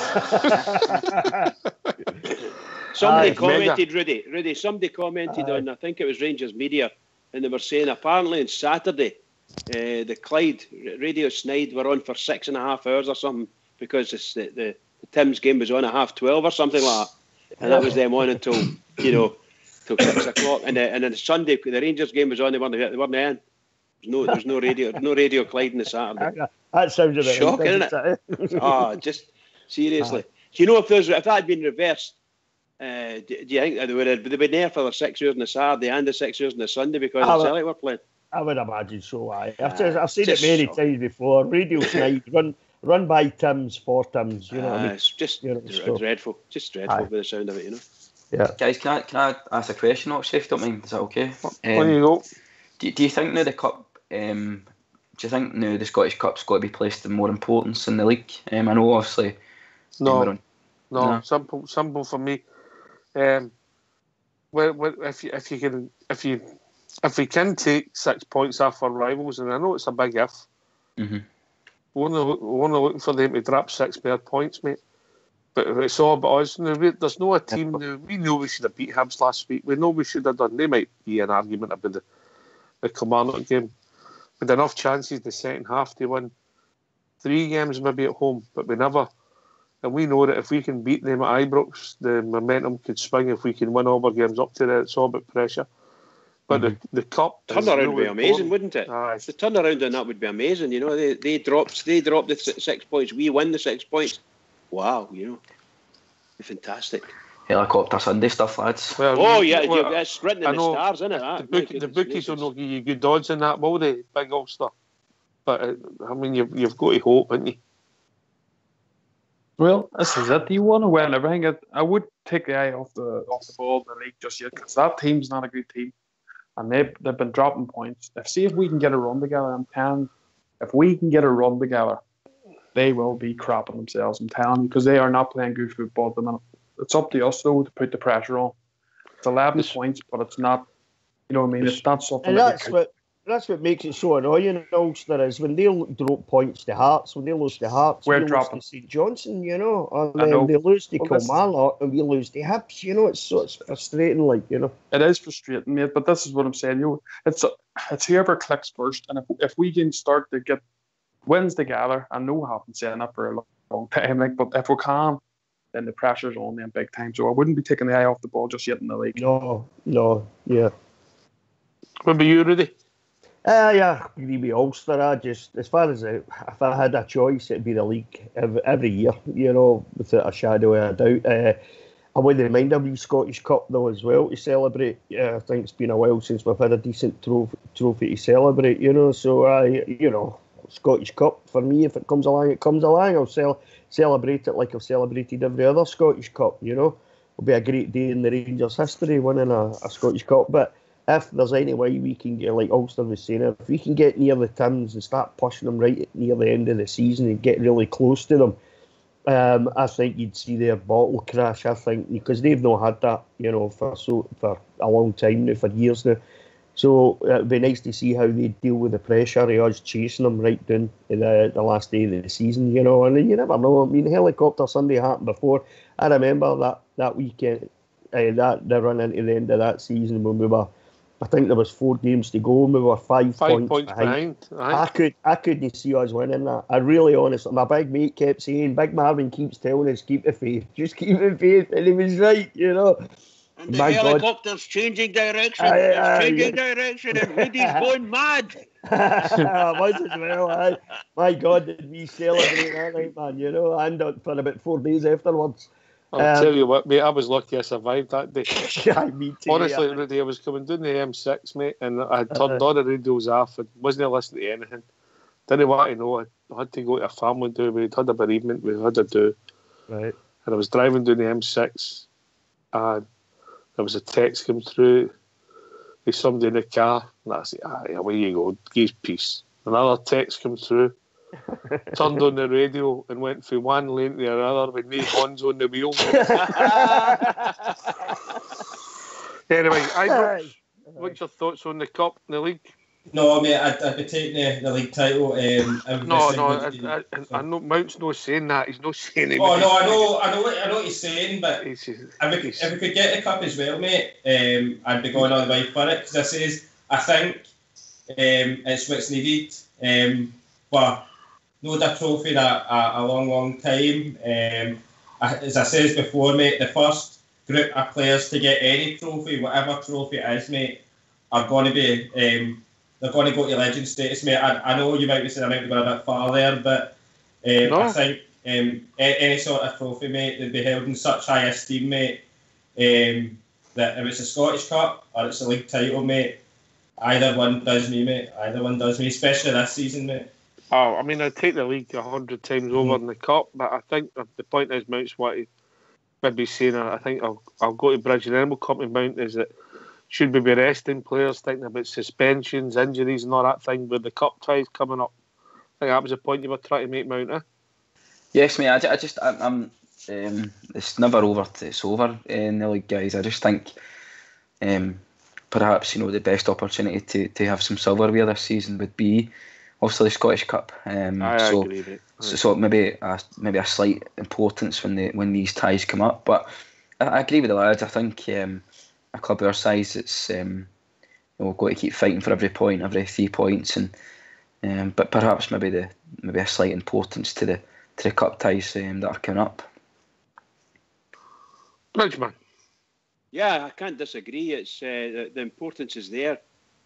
Somebody commented, Rudy, somebody commented on, I think it was Rangers Media, and they were saying apparently on Saturday, the Clyde Radio Snide were on for 6.5 hours or something because the Tim's game was on at 12:30 or something like that. And that was them on until, till 6 o'clock. And then Sunday, the Rangers game was on, they weren't in. There's no radio Clyde on the Saturday. That sounds a bit shocking, isn't it? Just seriously. you know if that had been reversed, do you think they would have been there for the 6 years on the Saturday and the 6 years on the Sunday because the Celtic were playing? I would imagine so. I've seen it many times before. Radio Tonight, run by Tim's for Tim's. You know what I mean? It's just dreadful. Just dreadful by the sound of it, you know. Yeah. Guys, can I ask a question? Actually, if you don't mind, is that okay? On you go. Do you think now the cup? Do you think now the Scottish Cup's got to be placed in more importance in the league? I know, obviously. No. Simple for me. If we can take 6 points off our rivals, and I know it's a big if, we're only looking for them to drop 6 more points, mate. But it's all about us. There's no a team now. We know we should have beat Hibs last week. We know we should have done. There might be an argument about the Kilmarnock game. We had enough chances in the second half to win 3 games maybe at home, but we never. And we know that if we can beat them at Ibrox, the momentum could swing if we can win all our games up to that. It's all about pressure. But the cup turnaround would be amazing, wouldn't it? The turnaround on that would be amazing. You know, they dropped the 6 points. We win the 6 points. Wow, you know, fantastic. Helicopter Sunday stuff, lads. It's written in the stars, isn't it? The bookies will not give you good odds in that, will they? Big Ulster. But I mean, you've got to hope, haven't you? Well, this is it. You want to win everything. I would take the eye off the ball in the league just yet because that team's not a good team, and they've been dropping points. If we can get a run together, if we can get a run together, they will be crapping themselves. I'm telling you, because they are not playing good football at the minute. It's up to us though to put the pressure on. It's 11 points, but it's not. You know what I mean? It's not something. And that's what makes it so annoying. Ulster is when they drop points to Hearts, when they lose to Hearts, we're we dropping lose to St Johnstone, you know, and then they lose to Kilmarnock and we lose to Hibs. You know, it's frustrating, like, you know. It is frustrating, mate. But this is what I'm saying. You know, it's whoever clicks first, and if we can start to get wins together, I know I haven't been saying that for a long time, like, but if we can, then the pressure's on them big time. So I wouldn't be taking the eye off the ball just yet in the league. No, yeah. What about you, Rudy? Yeah, agree with Ulster. As far as if I had a choice, it'd be the league every year, you know, without a shadow of a doubt. I wouldn't mind a wee Scottish Cup though as well to celebrate. I think it's been a while since we've had a decent trophy to celebrate, you know. So you know, Scottish Cup for me, if it comes along, it comes along. I'll celebrate it like I've celebrated every other Scottish Cup, you know. It'll be a great day in the Rangers' history winning a Scottish Cup, but if there's any way we can get, like Ulster was saying, if we can get near the Tims and start pushing them right near the end of the season and get really close to them, I think you'd see their bottle crash. I think because they've not had that, you know, for a long time now, for years now. So it'd be nice to see how they deal with the pressure of us chasing them right down in the last day of the season, you know. And you never know. I mean, Helicopter Sunday happened before. I remember that weekend, the run into the end of that season when we were. I think there was 4 games to go and we were 5 points behind. I couldn't see us winning that. I really, honestly, my big mate kept saying, Big Marvin keeps telling us, keep the faith, just keep the faith, and he was right, you know. And the helicopter's changing direction. It's changing direction, and Rudy's going mad. I was as well. My God, did we celebrate that night, man, you know, and for about 4 days afterwards. I'll tell you what, mate, I was lucky I survived that day. Me too, honestly, Rudy, I was coming down the M6, mate, and I had turned all the radios off and wasn't listening to anything. Didn't want to know. I had to go to a family do. We'd had a bereavement we had to do. Right. And I was driving down the M6 and there was a text come through. There's somebody in the car. And I said, away you go, give peace. Another text come through. Turned on the radio and went from one lane to another with no horns on the wheel. Anyway, what's your thoughts on the cup and the league? No, mate, I'd be taking the league title. I know Mount's not saying that. He's not saying it. Oh no, I know what he's saying, but if we could get the cup as well, mate, I'd be going all the way for it because I think it's what's needed. But no, the trophy that a long time. As I said before, mate, the first group of players to get any trophy, whatever trophy it is, mate, are going to be. They're going to go to legend status, mate. I know you might be saying I might be going a bit far there, but I think any sort of trophy, mate, they'd be held in such high esteem, mate, that if it's a Scottish Cup or it's a league title, mate, either one does me, mate. Either one does me, especially this season, mate. Oh, I mean, I'd take the league 100 times over in the cup, but I think the point is Mount's what he maybe saying. I think I'll go to Bridge and then we'll come to Mount. Is that should we be resting players, thinking about suspensions, injuries, and all that thing with the cup ties coming up? I think that was the point you were trying to make, Mount. Eh? Yes, mate. I'm it's never over till it's over in the league, guys. I just think perhaps the best opportunity to have some silverware this season would be obviously the Scottish Cup. I agree with it. So maybe a slight importance when these ties come up. But I agree with the lads. I think a club our size, it's we've got to keep fighting for every point, every 3 points, and but perhaps maybe a slight importance to the cup ties that are coming up. Bridgeman. Yeah, I can't disagree. It's the importance is there.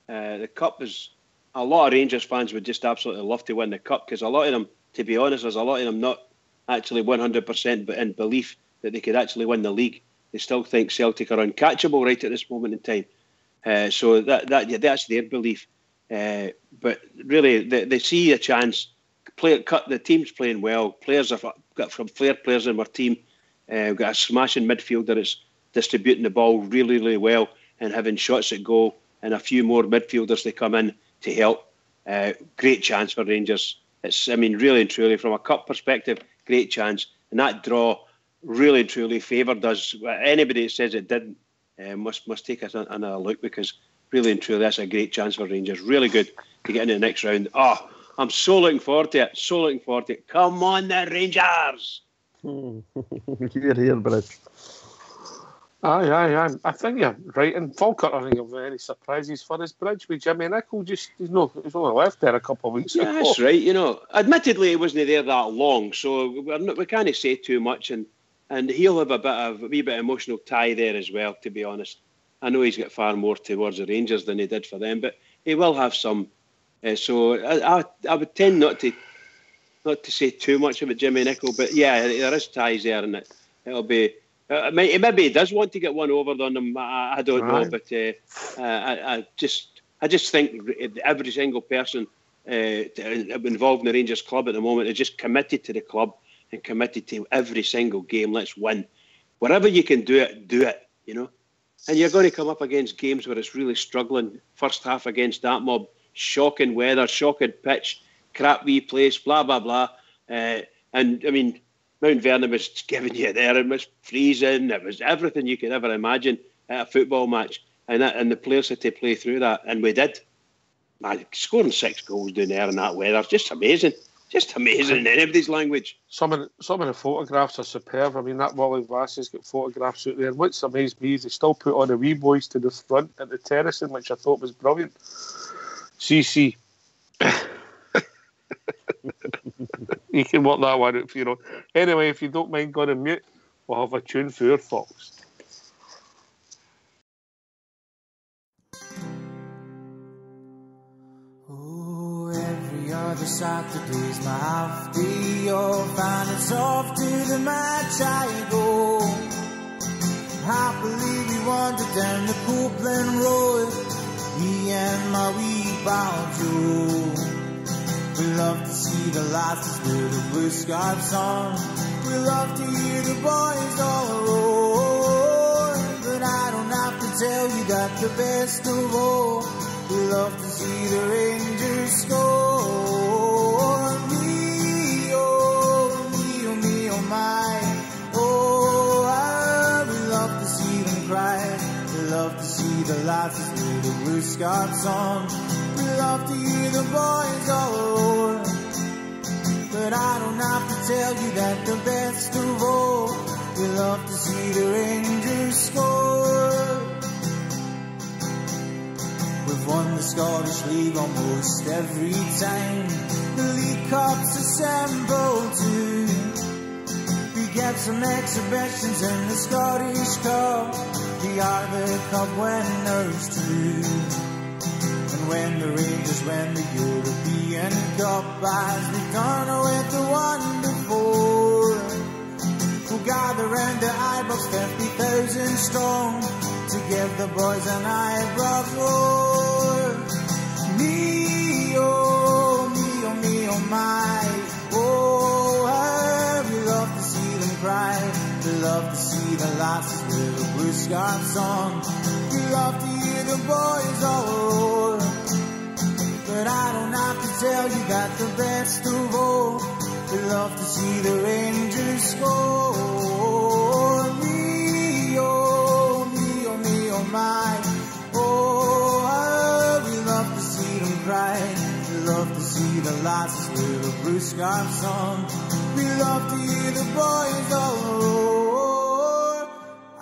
The cup is. A lot of Rangers fans would just absolutely love to win the cup because a lot of them, to be honest, there's a lot of them not actually 100% but in belief that they could actually win the league. They still think Celtic are uncatchable right at this moment in time. So that's their belief. But really, they see a chance. The team's playing well. Players have got some flair players in our team. We've got a smashing midfielder that's distributing the ball really, really well and having shots at goal, and a few more midfielders to come in to help. Great chance for Rangers. It's, really and truly, from a cup perspective, great chance. And that draw really and truly favoured us. Anybody that says it didn't must take another look, because really and truly, that's a great chance for Rangers. Really good to get into the next round. Oh, I'm so looking forward to it. So looking forward to it. Come on, the Rangers! You're here, Bridge. Aye. I think you're right. And Falkirk, I think, have any surprises for his Bridge with Jimmy Nicholl. He's only left there a couple of weeks ago. That's right. Admittedly, he wasn't there that long, so we can't say too much. And he'll have a wee bit of emotional tie there as well, to be honest. I know he's got far more towards the Rangers than he did for them, but he will have some. So I would tend not to say too much about Jimmy Nicholl, but yeah, there is ties there, and it'll be. Maybe he does want to get one over on them. I don't know, but I just think every single person involved in the Rangers club at the moment is just committed to the club and committed to every single game. Let's win. Wherever you can do it, do it. And you're going to come up against games where it's really struggling. First half against that mob, shocking weather, shocking pitch, crap wee place, blah blah blah. Mount Vernon was giving you there. It was freezing. It was everything you could ever imagine at a football match. And the players had to play through that. And we did. Man, scoring 6 goals down there in that weather, just amazing. Just amazing in anybody's language. Some of the photographs are superb. That Wally Vass has got photographs out there. And what's amazed me is they still put all the wee boys to the front at the terracing, which I thought was brilliant. CC. You can work that one out for you. Anyway, if you don't mind going on mute, we'll have a tune for your Fox. Oh, every other Saturday's my half day off, and it's off to the match I go. Happily we wandered down the Copeland Road, me and my wee pal Joe. We love to see the lasses with the blue scarves on. We love to hear the boys all roar. But I don't have to tell you that the best of all, we love to see the Rangers score. Me, oh my. Oh, we love to see them cry. We love to see the lasses with the blue scarves on. We love to hear the boys all roar. But I don't have to tell you that the best of all, we love to see the Rangers score. We've won the Scottish League almost every time the League Cups assemble too. We get some exhibitions in the Scottish Cup. We are the cup winners too. When the Rangers win the European Cup, as we've done with the one before, gather round the Ibrox 50,000 strong to give the boys an Ibrox roar. Me, oh, me, oh, me, oh, my. Oh, how we love to see them cry. We love to see the lasses with a blue scarves on. We love to hear the boys all roar. But I don't have to tell you that the best of all, we love to see the Rangers score. Me, oh, me, oh, me, oh, my. Oh, how we love to see them cry. We love to see the lasses with the blue scarves on. We love to hear the boys all roar.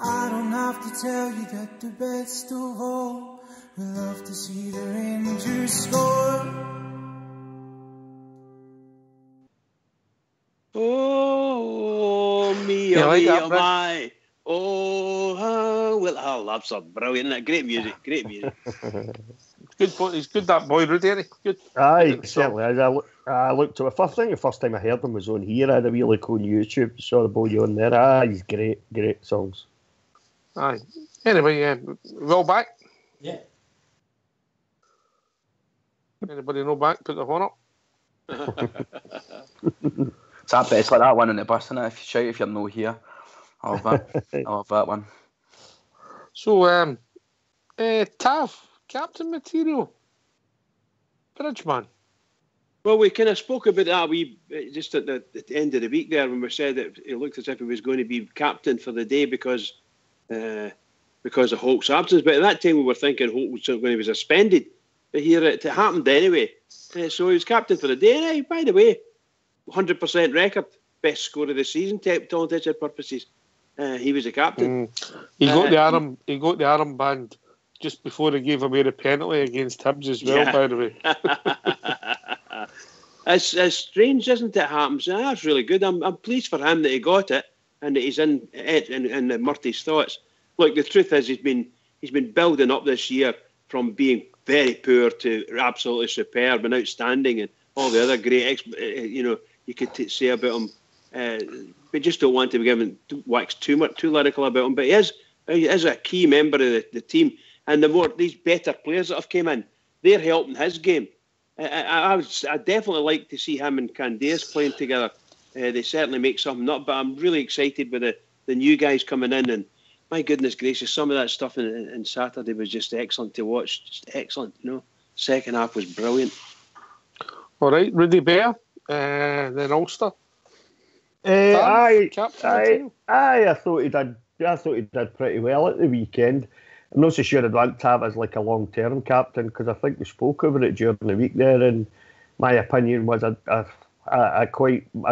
I don't have to tell you that the best of all, we love to see the Rangers score. Oh, me, oh, me, oh, my. Oh, well, I love some brilliant. Great music, great music. He's good, that boy, Rudy. Good. Aye, certainly. I looked at it. I think the first time I heard him was on here. I had a wee look on YouTube. Saw the boy on there. Ah, he's great songs. Aye. Anyway, well back. Yeah. Anybody know back? Put the horn up. It's like that one on the bus, isn't it? If you shout if you're no here, I love that. I love that one. So, Tav, captain material, Bridgeman. Well, we kind of spoke about that just at the end of the week there when we said that it looked as if he was going to be captain for the day because of Holt's absence. But at that time we were thinking Holt was going to be suspended. But here it happened anyway. So he was captain for the day. And by the way, 100% record, best score of the season, to all intents and purposes. He was a captain. He got the armband just before he gave away the penalty against Hibs as well. Yeah. By the way, it's strange, isn't it? Happens. That's really good. I'm pleased for him that he got it and that he's in Murty's thoughts. Look, the truth is he's been building up this year from being very poor to absolutely superb and outstanding, and all the other great, you could say about him. We just don't want to be given wax too lyrical about him. But he is a key member of the team, and the more these better players that have come in, they're helping his game. I definitely like to see him and Candace playing together. They certainly make something up. But I'm really excited with the new guys coming in, and my goodness gracious, some of that stuff in Saturday was just excellent to watch. Just excellent, Second half was brilliant. All right, Rudy Bear, then Ulster. I thought he did. I thought he did pretty well at the weekend. I'm not so sure I'd want to have as like a long-term captain because I think we spoke about it during the week there, and my opinion was I'd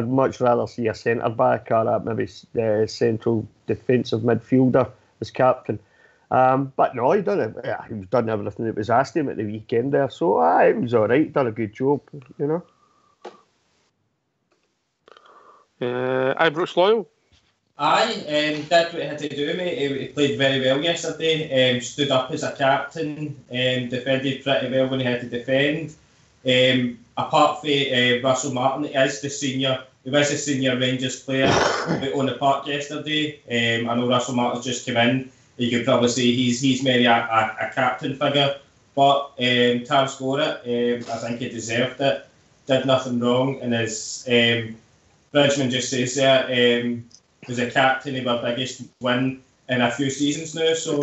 much rather see a centre back or maybe the central defensive midfielder as captain. But no, he done everything that was asked him at the weekend there, so it was all right. Done a good job, Ibrox Loyal. Did what he had to do, mate. He played very well yesterday. Stood up as a captain. Defended pretty well when he had to defend. Apart from Russell Martin, he was the senior Rangers player on the park yesterday. I know Russell Martin's just come in. You could probably say he's maybe a captain figure, but Tav scored it. I think he deserved it. Did nothing wrong, and as Bridgman just says there, was a captain of our biggest win in a few seasons now. So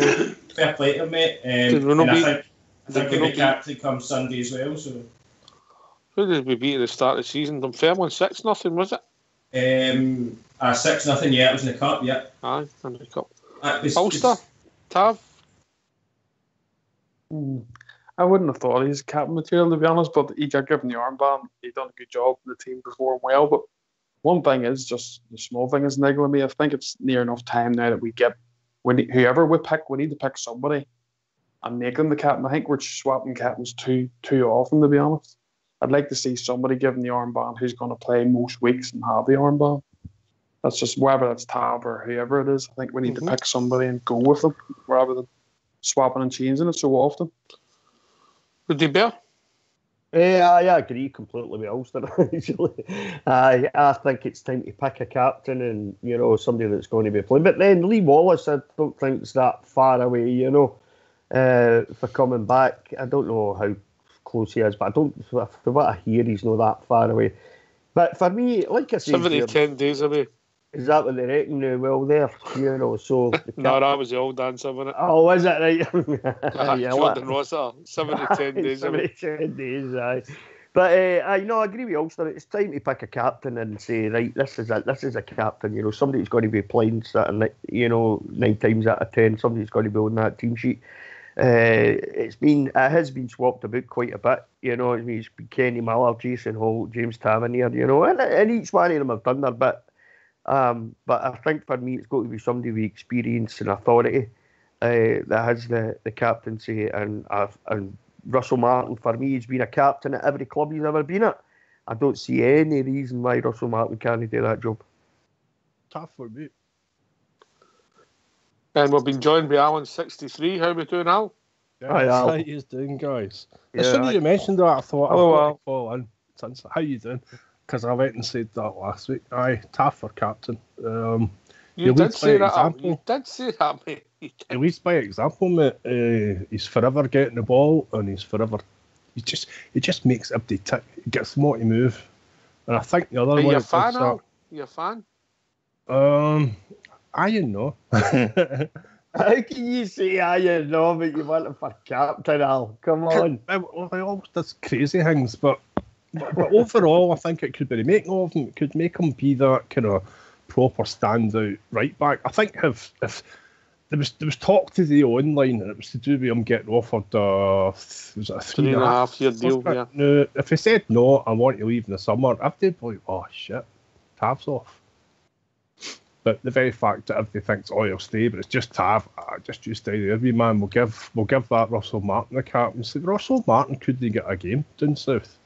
fair play to him, mate. I think he'll be captain come Sunday as well. So. Who did we beat at the start of the season? Dunfermline 6-0, was it? 6-0, yeah, it was in the cup, yeah. Aye, in the cup. Ulster, Tav? I wouldn't have thought he's captain material, to be honest, but he got given the armband. He done a good job. The team performed well, but one thing is just the small thing is niggling me. I think it's near enough time now that whoever we pick, we need to pick somebody and make them the captain. I think we're swapping captains too often, to be honest. I'd like to see somebody given the armband who's going to play most weeks and have the armband. That's just whether it's Tav or whoever it is. I think we need to pick somebody and go with them rather than swapping and changing it so often. Would you bear? I agree completely with Ulster. Actually, I think it's time to pick a captain and somebody that's going to be playing. But then Lee Wallace, I don't think it's that far away. For coming back. I don't know how close he is, but from what I hear, he's not that far away. But for me, like I said, 10 days away. Is that what they reckon? Well, there, so. No, that was the old answer, wasn't it? Oh, was it right? Jordan Rosser, 7 to 10 days away. 7 to 10 days, aye. But I agree with Ulster. It's time to pick a captain and say, right, this is a captain. Somebody who's going to be playing, 9 times out of 10. Somebody's going to be on that team sheet. It has been swapped about quite a bit. It's been Kenny Miller, Jason Holt, James Tavernier. And each one of them have done their bit. But I think for me, it's got to be somebody with experience and authority that has the captaincy. And Russell Martin, for me, he's been a captain at every club he's ever been at. I don't see any reason why Russell Martin can't do that job. Tough for me. And we've been joined by Alan 63. How are we doing, Al? Hi, Al. How you doing, guys? As soon as you mentioned that, I thought, I'll fall in. How you doing? Because I went and said that last week. Aye, Taff for captain. You did say that, you did say that, mate. At least by example, mate. He's forever getting the ball, and he just makes everybody tick. He gets more to move. And I think the other one... Are you a fan, Al? You a fan? I know. How can you say I know, but you want him for captain, Al? Come on. Well, they always does crazy things, but overall, I think it could be the making of him. It could make him be that kind of proper standout right back. I think if there was talk today online, and it was to do with him getting offered was it a 3.5 year deal. Yeah. No, if he said no, I want to leave in the summer, I'd be like, oh shit, Tav's off. But the very fact that everybody thinks, oh, he'll stay, but it's just Tav, just you stay there, man. We'll give that Russell Martin a captaincy. Russell Martin couldn't get a game down south.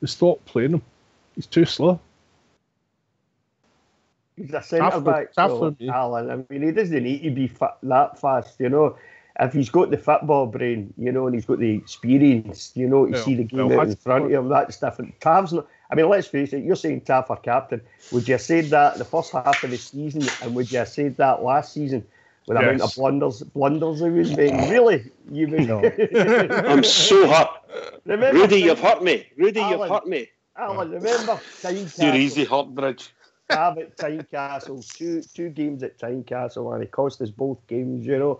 They stopped playing him. He's too slow. He's a centre back, Alan. I mean, he doesn't need to be that fast, If he's got the football brain, and he's got the experience, to see the game out in front of him, that's different. Tav's not. I mean, let's face it, you're saying Tav for captain. Would you have said that the first half of the season, and would you have said that last season with the amount of blunders he was making? Really? You would know. I'm so hurt. Remember, Rudy, you've hurt me. You've hurt me. Alan, remember Tynecastle? You're easy, Hurtbridge. Tav at Tynecastle, two games at Tynecastle, and he cost us both games, Yeah.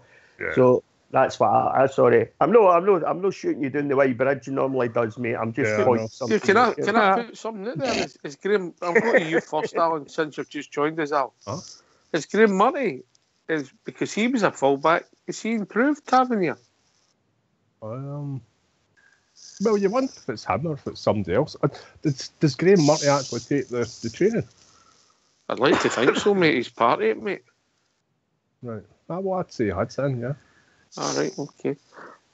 So that's what I'm sorry. I'm not shooting you down the way Bridge normally does, mate. I'm just pointing something. Can I put something in there? Is Graham? I'm going to you first, Alan, since you've just joined us, Al. Huh? Is Graham Murray? Is because he was a fullback? Is he improved, Tavernier? Well, you wonder if it's him or if it's somebody else. Does Graham Murray actually take the training? I'd like to think so, mate. He's part of it, mate. Right. Well, I'd say Hudson, yeah. All right, okay. It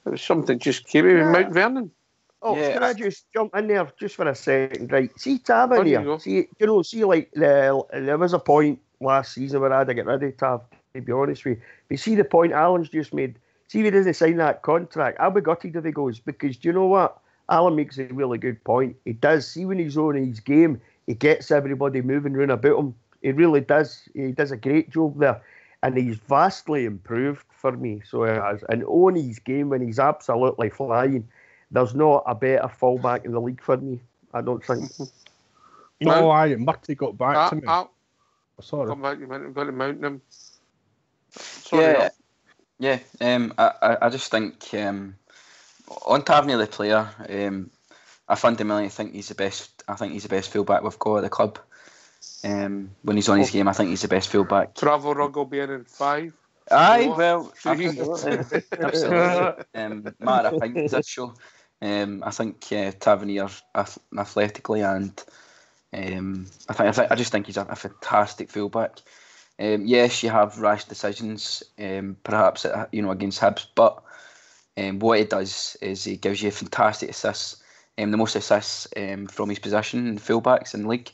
was something just came with Mount Vernon. Oh, can I just jump in there just for a second? Right, see Tavernier. See, like there was a point last season where I had to get rid of Tav, to be honest with you. But see the point Alan's just made. See if he doesn't sign that contract, I'll be gutted if he goes, because do you know what? Alan makes a really good point. He does. See when he's on his game, he gets everybody moving round about him. He really does. He does a great job there. And he's vastly improved for me. So he has. And on his game, when he's absolutely flying, there's not a better fullback in the league for me, I don't think. No, Murty got back to me. Sorry. Come back, you meant to mount him. Sorry. Yeah. I just think on Tavernier the player, I fundamentally think he's the best. I think he's the best fullback we've got at the club. When he's on his game, I think he's the best fullback. Travel Rugg will be in 5. Aye, well, absolutely. Matter of opinions, this show. I think Tavernier athletically and I just think he's a fantastic fullback. Yes, you have rash decisions, perhaps against Hibs, but what he does is he gives you fantastic assists, the most assists from his position in fullbacks in the league.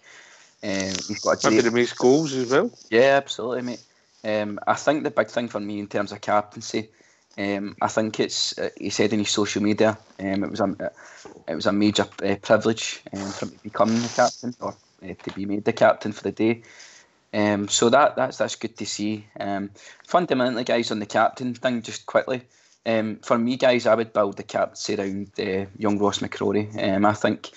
He's got maybe the most goals as well. Yeah, absolutely, mate. I think the big thing for me in terms of captaincy I think it's. He said in his social media, it was a major privilege for me to become the captain, or to be made the captain for the day. So that's good to see. Fundamentally, guys, on the captain thing, just quickly. For me, guys, I would build the captaincy around young Ross McCrorie. I think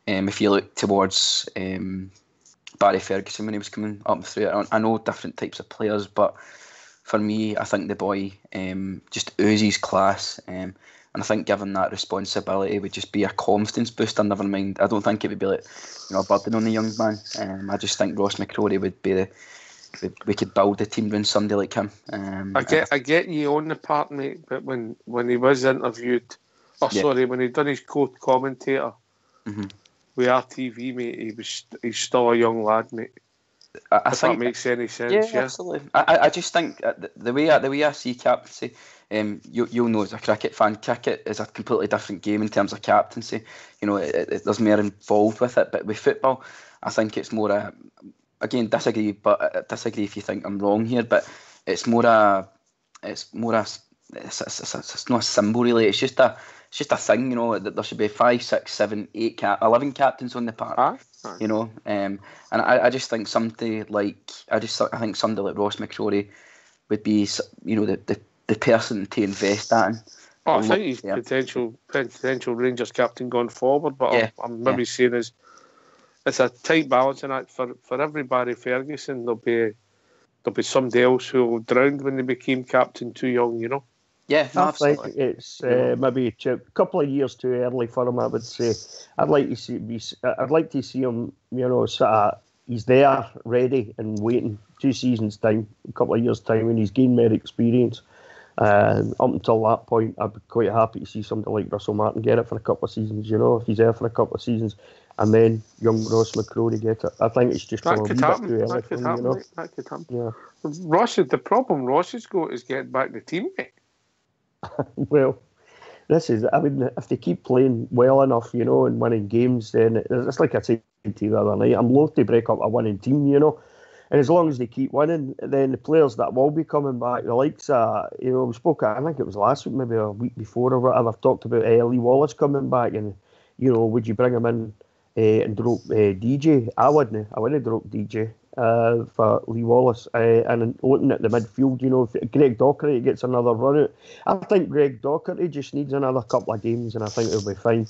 if you look towards Barry Ferguson when he was coming up through it, I know different types of players, but for me, I think the boy just oozes class. And I think given that responsibility would just be a confidence booster, never mind. I don't think it would be like, a burden on the young man. I just think Ross McCrorie would be we could build a team around somebody like him. I get you on the part, mate, but when he was interviewed, when he done his co-commentator with RTV, mate, he's still a young lad, mate. I think that makes any sense. Yeah, absolutely. I just think the way I see captaincy, you'll know as a cricket fan, cricket is a completely different game in terms of captaincy. There's more involved with it, but with football, I think it's more again, disagree if you think I'm wrong here, but it's not a symbol really. It's just a thing, that there should be 5, 6, 7, 8, 11 captains on the park. And I just think somebody like somebody like Ross McCrorie would be, the person to invest that in. I think he's potential Rangers captain going forward, but I'm maybe saying it's a tight balancing act for everybody. Ferguson, there'll be somebody else who will drown when they became captain too young, Yeah, I think it's maybe a couple of years too early for him. I would say. I'd like to see him. He's there, ready and waiting. 2 seasons time, a couple of years time, when he's gained more experience. Up until that point, I'd be quite happy to see somebody like Russell Martin get it for a couple of seasons. If he's there for a couple of seasons, and then young Ross McCrorie get it. I think it's just a wee bit too early for him. That could happen. Yeah. The problem Ross has got is getting back the team, mate. Well, if they keep playing well enough, and winning games, then it's like I said to you the other night, I'm loath to break up a winning team, and as long as they keep winning, then the players that will be coming back, the likes we spoke, I think it was last week, maybe a week before or whatever, I've talked about Lee Wallace coming back, and would you bring him in and drop DJ? I wouldn't drop DJ for Lee Wallace, and looking at the midfield, if Greg Docherty gets another run out, I think Greg Docherty just needs another couple of games, and I think he'll be fine.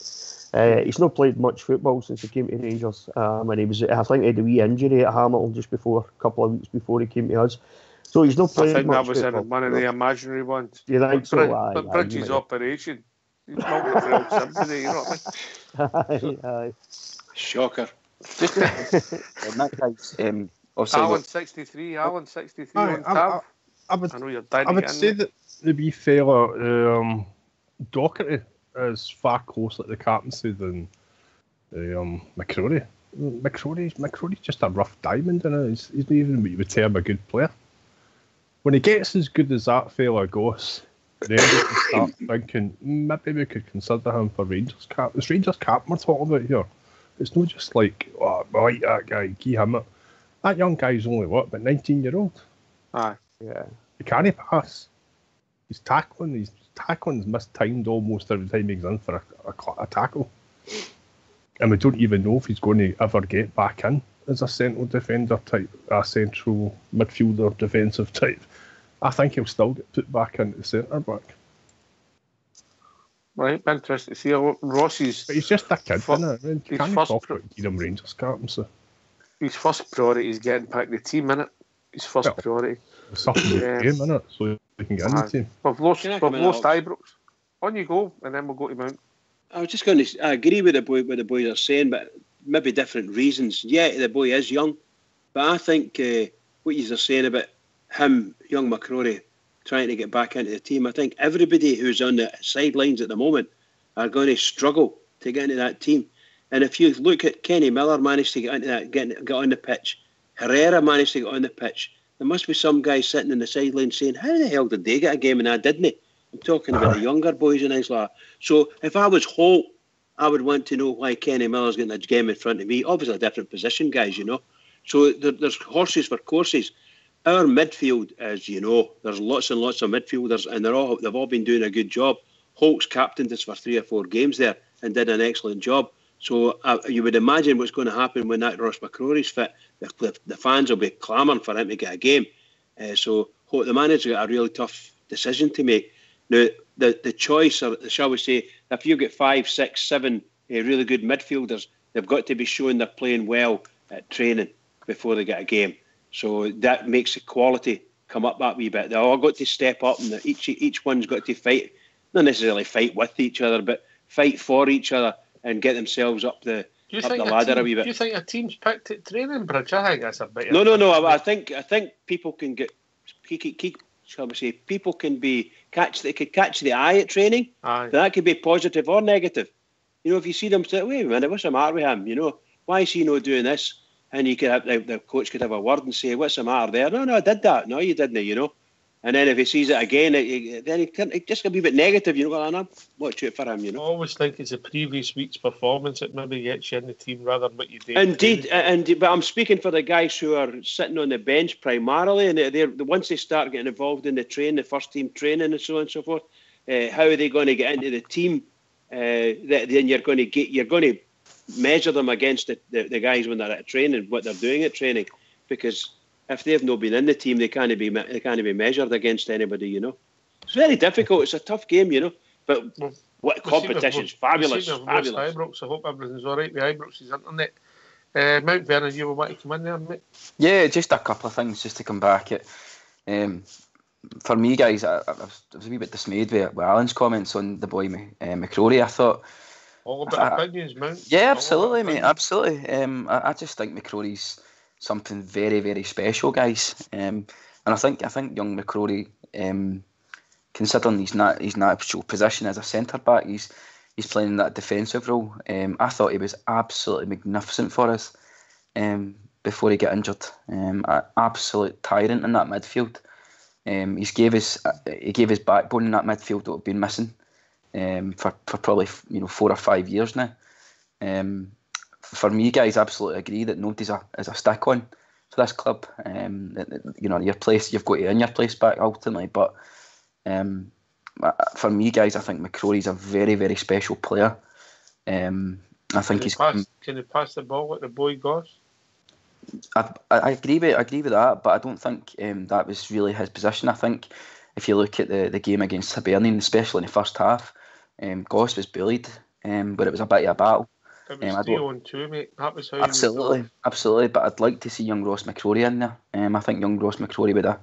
He's not played much football since he came to Rangers, and I think he had a wee injury at Hamilton just a couple of weeks before he came to us. So he's not played much. I think that was football, one of the imaginary ones. You think so? But Bridges' operation, he's not going to help somebody, you know what I mean? Aye. Shocker. Alan 63 on tab. I would say that the wee fella, Docherty, is far closer to the captaincy than McCrorie. McCrorie's just a rough diamond, and he's not even what you would term a good player. When he gets as good as that fella goes, then we can start thinking maybe we could consider him for Rangers cap. It's Rangers cap we're talking about here. It's not just like, I like that guy, give him it. That young guy's only about 19-year-old. Aye. Yeah. He can't pass. He's tackling. His tackling's mistimed almost every time he goes in for a tackle. And we don't even know if he's going to ever get back in as a central defender type, a central midfielder defensive type. I think he'll still get put back into the centre back. Right, interesting to see Ross's. But he's just a kid, isn't it? I mean, you can't talk about Keenum Rangers captaincy. His first priority is getting back the team, innit? His first priority. It's something in the game, innit? So we can get in the team. We've lost Ibrox. On you go, and then we'll go to Mount. I was just going to. I agree with what the boys are saying, but maybe different reasons. Yeah, the boy is young, but I think what you are saying about him, young McCrorie, trying to get back into the team. I think everybody who's on the sidelines at the moment are going to struggle to get into that team. And if you look at Kenny Miller managed to get into that, get on the pitch. Herrera managed to get on the pitch. There must be some guy sitting in the sidelines saying, "How the hell did they get a game and I didn't?" I'm talking about the younger boys and things like that. So if I was Holt, I would want to know why Kenny Miller's getting a game in front of me. Obviously a different position, guys, you know. So there's horses for courses. our midfield, as you know, there's lots and lots of midfielders, and they've all been doing a good job. Holt's captained us for 3 or 4 games there and did an excellent job. So you would imagine what's going to happen when that Ross McCrory's fit. The fans will be clamouring for him to get a game. So the manager's got a really tough decision to make. Now, the choice, or shall we say, if you get 5, 6, 7 really good midfielders, they've got to be showing they're playing well at training before they get a game. So that makes the quality come up that wee bit. They all got to step up, and each one's got to fight, not necessarily fight with each other, but fight for each other and get themselves up the ladder a wee bit. Do you think a team's picked at training, Bridge? I think that's a bit. No. I think people can get, shall we say, people can be they could catch the eye at training. Aye. That could be positive or negative. You know, if you see them say, "Wait a minute, what's the matter with him? You know, why is he not doing this?" And you could have, the coach could have a word and say, "What's the matter there?" No, I did that. No, you didn't. You know. And then if he sees it again, then it just can be a bit negative. You know, and watch it for him. You know. I always think it's the previous week's performance that maybe gets you in the team rather than what you do. Indeed, but I'm speaking for the guys who are sitting on the bench primarily, and they're once they start getting involved in the first team training and so on and so forth. How are they going to get into the team? Then you're going to measure them against the guys when they're at training, what they're doing at training, because if they've not been in the team, they can't be measured against anybody. You know, it's very difficult. It's a tough game, you know. But what competition's fabulous, fabulous. Ibrox, I hope everything's all right with Ibrox's internet. Mount Vernon, you want to come in there, mate? Yeah, just a couple of things just to come back at. For me, guys, I was a wee bit dismayed with Alan's comments on the boy McCrory. I thought. All about opinions, Mount. Yeah, absolutely, mate. Absolutely. I just think McCrory's something very, very special, guys. And I think young McCrory, considering his natural position as a centre back, he's playing in that defensive role. I thought he was absolutely magnificent for us before he got injured. Absolute tyrant in that midfield. He gave his backbone in that midfield that had been missing for probably 4 or 5 years now. For me, guys, I absolutely agree that nobody's is a stick on for this club. Your place, you've got to earn your place back ultimately. But for me, guys, I think McCrory's a very, very special player. I think can he pass the ball like the boy goes? I agree with that, but I don't think that was really his position. I think if you look at the game against Hibernian, especially in the first half, Goss was bullied, but it was a bit of a battle. It was 3-on-2, mate. That was how absolutely. But I'd like to see young Ross McCrory in there. I think young Ross McCrory would have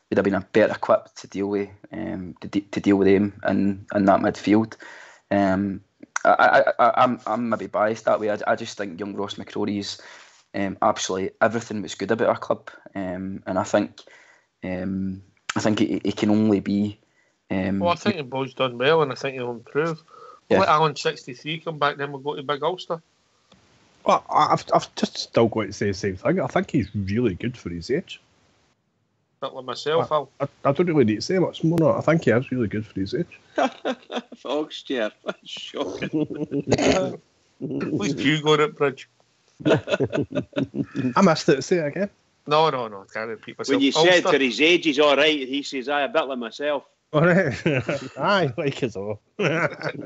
been a better equipped to deal with him in that midfield. I'm maybe biased that way. I just think young Ross McCrory's absolutely everything was good about our club, and I think he can only be. Well, I think the boy's done well, and I think he'll improve. Yeah. Let Alan 63 come back, then we'll go to Big Ulster. Well, I've just still got to say the same thing. I think he's really good for his age. Not like myself, Al. I don't really need to say much more. No, I think he is really good for his age. Fox, yeah, that's shocking. At least you got it, Bridge. I missed it. Say it again. No, can't repeat myself. When you said for his age he's all right, and he says, "I a bit like myself." All right. Aye, like us all. Aye.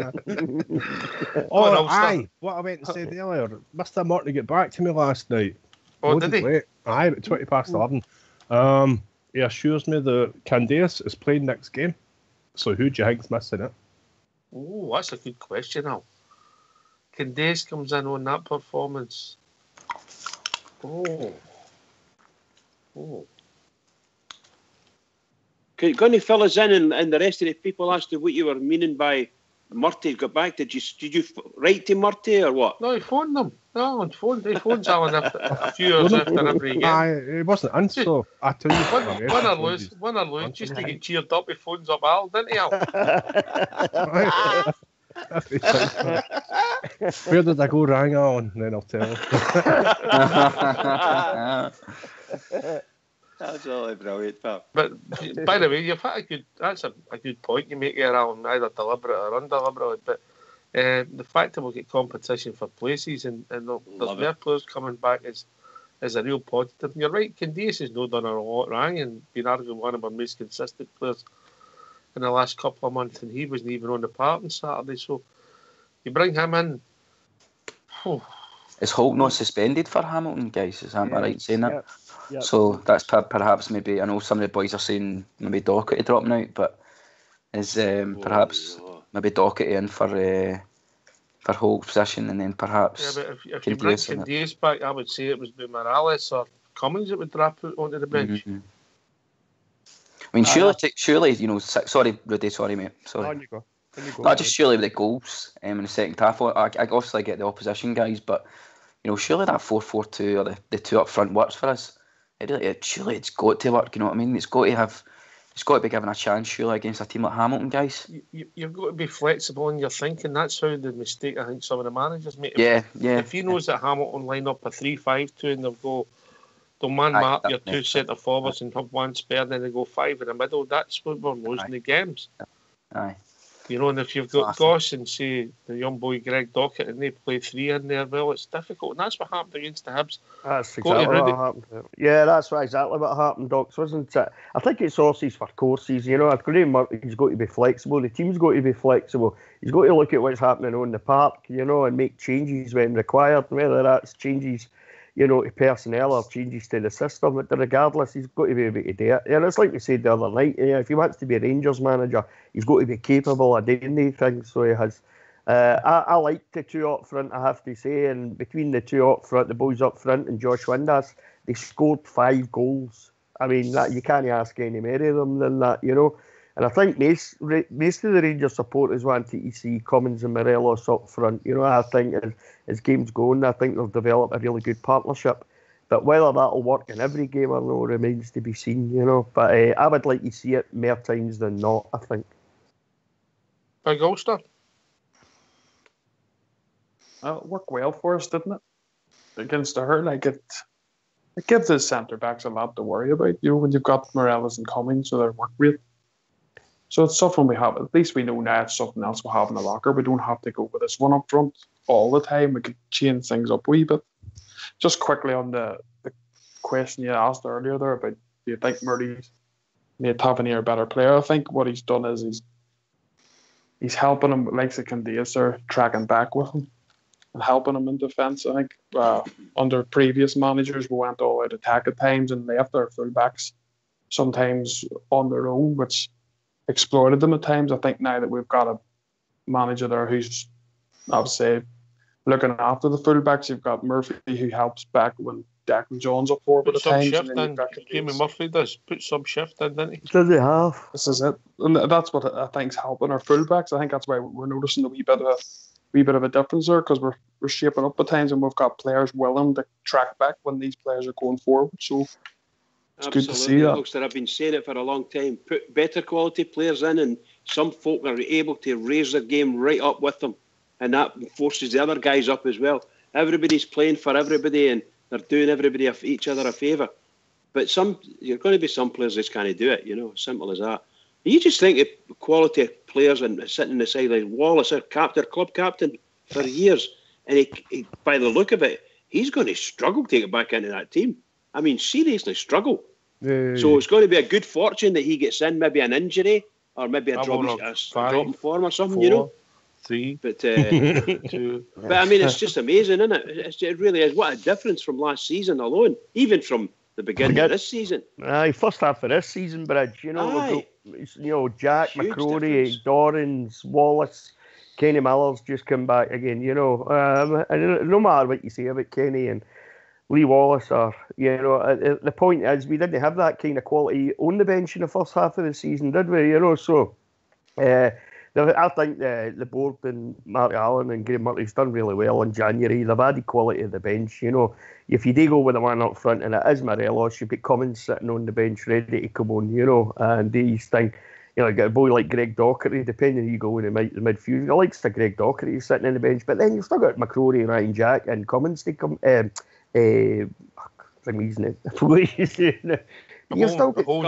What I meant to say earlier, Mr. Morton got back to me last night. Oh, did he? Late. Aye, at 11:20. He assures me that Candace is playing next game. So who do you think's missing it? Oh, that's a good question, Al. Candace comes in on that performance. Oh. Can you fill us in and the rest of the people as to what you were meaning by Murty got back? Did you write to Murty or what? No, he phoned them. No, he phones Alan a few hours after every game. Aye, it wasn't in, so I tell you. Win or lose, just to get cheered up, he phones up Al, didn't he, Al? Where did I go wrong on? Then I'll tell him. Absolutely brilliant, pal. But by the way, you've had that's a good point you make there, Alan, either deliberate or undeliberate. But the fact that we'll get competition for places and there's more players coming back is is a real positive. And you're right, Candace has not done a lot wrong and been arguably one of our most consistent players in the last couple of months, and he wasn't even on the park on Saturday. So you bring him in. Is Holt not suspended for Hamilton, guys? Is that right in saying that? Yep. So that's perhaps maybe, I know some of the boys are saying maybe Doherty dropping out, but is perhaps maybe Doherty in for Holt's position, and then perhaps... Yeah, but if you bring Candace back, I would say it was be Morales or Cummins that would drop out onto the bench. Mm-hmm. I mean, surely, you know, sorry, Rudy, sorry, mate. Sorry. On you go. Not just surely with the goals in the second half. I obviously get the opposition guys, but, you know, surely that 4-4-2 or the two up front works for us. Surely it's got to work, you know what I mean? It's got to be given a chance, surely, against a team like Hamilton, guys. You've got to be flexible in your thinking. That's how the mistake I think some of the managers make. If he knows that Hamilton line up a 3-5-2 and they'll man-mark your two centre forwards and have one spare, then they go 5 in the middle. That's what we're losing the games. Aye. You know, and if you've got Goss and, say, the young boy Greg Dockett and they play 3 in there, well, it's difficult. And that's what happened against the Hibs. That's exactly what happened. Yeah, that's exactly what happened, Docs, wasn't it? I think it's horses for courses. You know, if Graham Murphy's got to be flexible, the team's got to be flexible. He's got to look at what's happening on the park, you know, and make changes when required, whether that's changes, you know, to personnel or changes to the system. But regardless, he's got to be able to do it. And it's like we said the other night, if he wants to be a Rangers manager, he's got to be capable of doing these things. So he has. I like the two up front, I have to say. And between the two up front, the boys up front and Josh Windass, they scored 5 goals. I mean, you can't ask any more of them than that, you know. And I think most of the Rangers supporters wanted to see Cummins and Morelos up front. You know, I think as games go on, I think they've developed a really good partnership. But whether that'll work in every game or no remains to be seen, you know. But I would like to see it more times than not, I think. Big Ulster. It worked well for us, didn't it? Against the Hurl, it gives the centre backs a lot to worry about. You know, when you've got Morelos and Cummins, so their work rate. So it's something we have. At least we know now it's something else we'll have in the locker. We don't have to go with this one up front all the time. We could change things up a wee bit. Just quickly on the question you asked earlier there about, do you think Murray's made Tavernier a better player? I think what he's done is he's helping him, like the Candace are tracking back with him and helping him in defence. I think under previous managers we went all out attack at times and left our fullbacks sometimes on their own, which exploited them at times. I think now that we've got a manager there who's, I would say, looking after the fullbacks, you've got Murphy who helps back when Declan John's up forward at times. Shift in. Jamie Murphy does put some shift in, doesn't he? Does he have? This is it, and that's what I think's helping our fullbacks. I think that's why we're noticing a wee bit of a difference there, because we're shaping up at times and we've got players willing to track back when these players are going forward. So it's good to see that. Folks, I've been saying it for a long time. Put better quality players in, and some folk are able to raise their game right up with them, and that forces the other guys up as well. Everybody's playing for everybody, and they're doing each other a favour. But you're going to be some players that can't do it. You know, simple as that. You just think of quality players and sitting on the sideline. Wallace, our club captain for years, and he, by the look of it, he's going to struggle to get back into that team. I mean, seriously struggle. Yeah. So it's going to be a good fortune that he gets in, maybe an injury or maybe a drop in form or something, 4, you know. 3. But 2. But I mean, it's just amazing, isn't it? It really is. What a difference from last season alone, even from the beginning of this season. First half of this season, Bridge. You know, Jack, Huge McCrory, difference. Dorrans, Wallace, Kenny Miller's just come back again. You know, and no matter what you say about Kenny and Lee Wallace, the point is we didn't have that kind of quality on the bench in the first half of the season, did we? You know, so I think the board and Mark Allen and Graham Murphy's done really well in January. They've added quality to the bench. You know, if you do go with the man up front and it is Morelos, you've got Cummins sitting on the bench ready to come on. You know, and these things. You know, you got a boy like Greg Docherty, depending you go in the midfield. I like Greg Docherty sitting on the bench, but then you've still got McCrory, Ryan Jack, and Cummins to come. The whole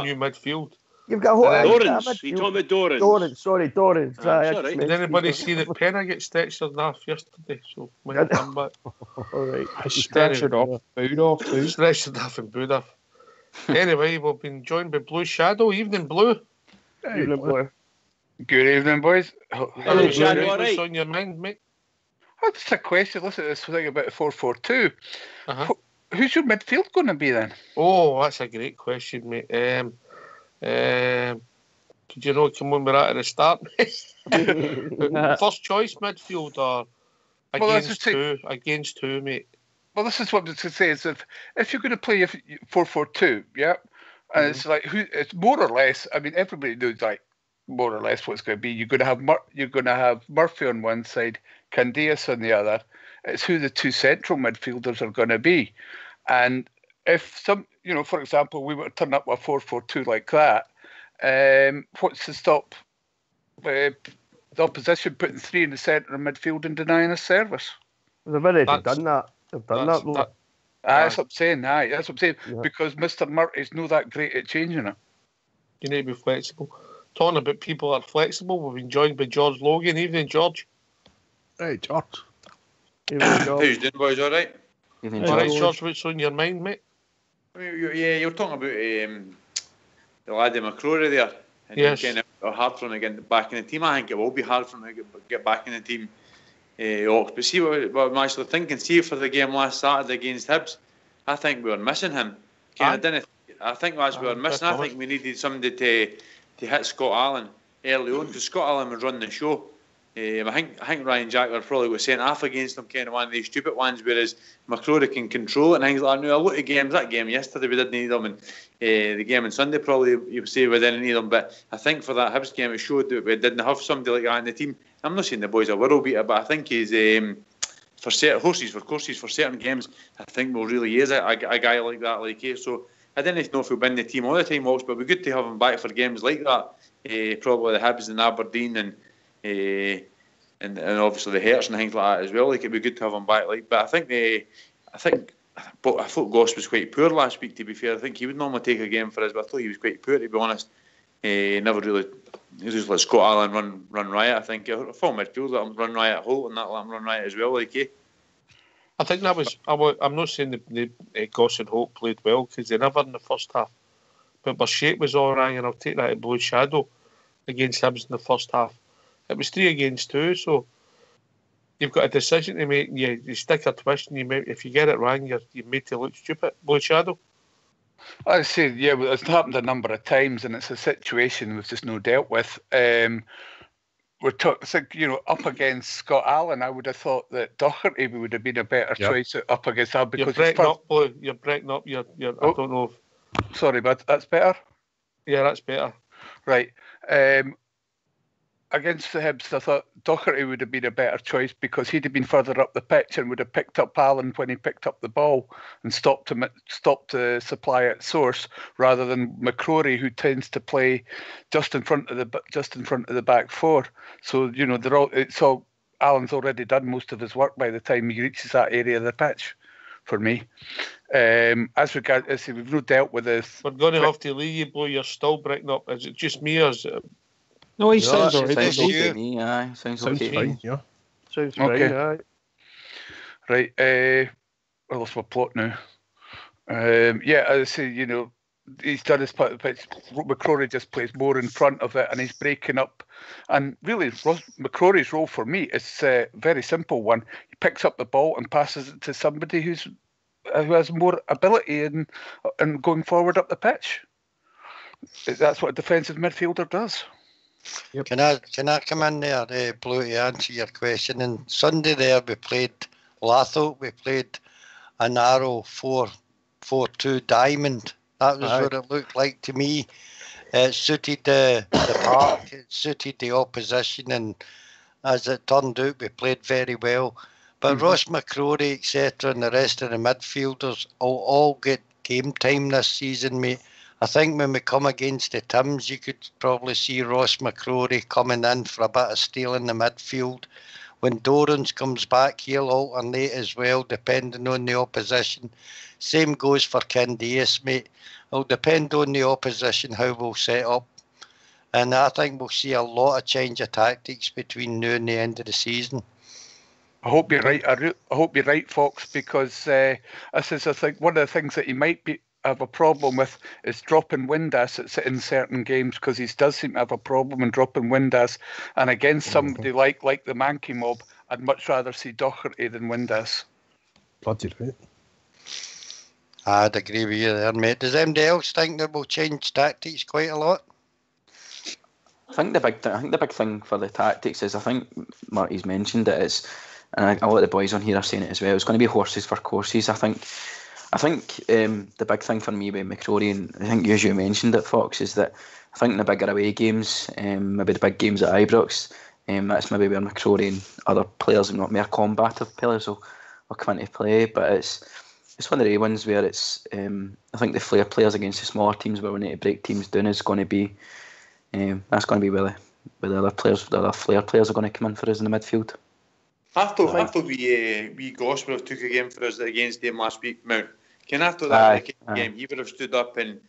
new midfield. You've got Dorrans. You talking about Dorrans? Dorrans, sorry, Dorrans. Sorry. Did anybody see that Penna get stretchered off yesterday? So might come back. All right. Stretchered off, booed off too. Stretchered off and booed off. Anyway, we've been joined by Blue Shadow. Evening, Blue. Evening, Blue. Good evening, boys. Hello, Shadow. All What's right. on your mind, mate? That's just a question. Listen to this thing about 4-4-2. Who's your midfield going to be then? Oh, that's a great question, mate. Did you know come when we're at the start? First choice midfield or against two, mate? Well, this is what I was going to say. Is if you're going to play 4-4-2, yeah, and it's like it's more or less. I mean, everybody knows like more or less what it's going to be. You're going to have Murphy on one side, Candias on the other. It's who the two central midfielders are going to be, and if some, for example, we were to turn up a 4-4-2 like that, what's to stop the opposition putting three in the centre of midfield and denying us service? They've already done that. They've done that. That's what I'm saying. That's what I'm saying. Yeah. Because Mr. Murphy's not that great at changing it. You need to be flexible. Talking about people that are flexible, we've been joined by George Logan. Evening, George. Hey, George. Evening, George. How you doing, boys? All right? Evening, George. All right, George, what's on your mind, mate? Yeah, you're talking about the laddie McCrory there. And yes. It's hard for him to get back in the team. I think it will be hard for him to get back in the team. Ox. But see what I'm actually thinking. See for the game last Saturday against Hibs, I think we were missing him. I think as we were missing, I think we needed somebody to hit Scott Allen early on, because Scott Allen would run the show. I think Ryan Jack probably was sent off against him, kind of one of these stupid ones, whereas McCrory can control it and things like that. Now, a lot of games, that game yesterday we didn't need them, and the game on Sunday probably you would say we didn't need them, but I think for that Hibs game it showed that we didn't have somebody like that in the team. I'm not saying the boy's a world beater, but I think he's for certain courses for certain games. I think well really is a guy like that, like so. I didn't know if he'll win the team all the time, but it'd be good to have him back for games like that. Probably the Hibs and Aberdeen and obviously the Hearts and things like that as well. Like it'd be good to have him back. But I thought Goss was quite poor last week. To be fair, I think he would normally take a game for us, but I thought he was quite poor, to be honest. Never really. He just let Scott Allen run riot. I think a full midfield let him run riot. Holt and that let him run riot as well. I think that was. I'm not saying the Goss and Holt played well because they never in the first half, but their shape was all right, and I'll take that at Blue Shadow against Hibs in the first half. It was 3 against 2, so you've got a decision to make. You stick a twist, and if you get it wrong, you're made to look stupid. Blue Shadow. I say, yeah, well, it's happened a number of times, and it's a situation we've just not dealt with. We're talking, up against Scott Allen. I would have thought that Doherty would have been a better choice up against that because you're breaking up, Blue. You're breaking up. I don't know. Sorry, bud. That's better. Yeah, that's better. Right. Against the Hibs, I thought Doherty would have been a better choice because he'd have been further up the pitch and would have picked up Allen when he picked up the ball and stopped to supply at source, rather than McCrory, who tends to play just in front of the back four. So Allen's already done most of his work by the time he reaches that area of the pitch. For me, as regards, we've not dealt with this. We're going to have to leave you, Blue. You're still breaking up. Is it just me or is it? No, he sounds alright. Sounds okay to me, aye. Sounds okay. Fine, yeah. Sounds okay. Fine, aye. Right, I lost my plot now. As I say, he's done his part of the pitch. McCrory just plays more in front of it and he's breaking up. And really, McCrory's role for me is a very simple one. He picks up the ball and passes it to somebody who has more ability in going forward up the pitch. That's what a defensive midfielder does. Yep. Can I come in there, Blue, to answer your question? On Sunday there we played Latho, we played a narrow 4-4-2 diamond. That was what it looked like to me. It suited the park, it suited the opposition, and as it turned out we played very well. But Ross McCrory, etc., and the rest of the midfielders all get game time this season, mate. I think when we come against the Tims, you could probably see Ross McCrory coming in for a bit of steel in the midfield. When Dorrans comes back, he'll alternate as well, depending on the opposition. Same goes for Candias, mate. It'll depend on the opposition how we'll set up. And I think we'll see a lot of change of tactics between now and the end of the season. I hope you're right. I hope you're right, Fox, because I think one of the things that he might have a problem with is dropping Windass in certain games, because he does seem to have a problem in dropping Windass. And against somebody like the Mankey Mob, I'd much rather see Doherty than Windass. Bloody right. I'd agree with you there, mate. Does anybody else think that we'll change tactics quite a lot? I think the big thing for the tactics is, I think Marty's mentioned it, is, and a lot of the boys on here are saying it as well, it's going to be horses for courses. I think the big thing for me with McCrory, and I think you mentioned it, Fox, is that I think the bigger away games, maybe the big games at Ibrox, that's maybe where McCrory and other players, and not more combative players, will come into play. But it's one of the ones where it's I think the flair players against the smaller teams, where we need to break teams down, is going to be that's going to be where the other players, the other flair players, are going to come in for us in the midfield. I thought we Goss would have took a game for us against them last week, Mount. Ken, after that game, he would have stood up and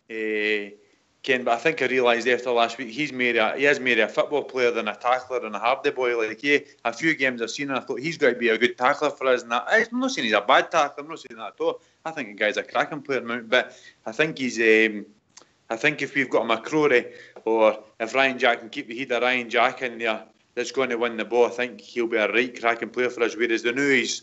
Ken. But I think I realised after last week, he is more a football player than a tackler and a hardy boy. Like, a few games I've seen, and I thought he's going to be a good tackler for us. And I'm not saying he's a bad tackler. I'm not saying that at all. I think the guy's a cracking player, Mount. But I think he's. I think if we've got a McCrory, or if Ryan Jack can keep the heat of Ryan Jack in there, that's going to win the ball, I think he'll be a right cracking player for us. Whereas the new he's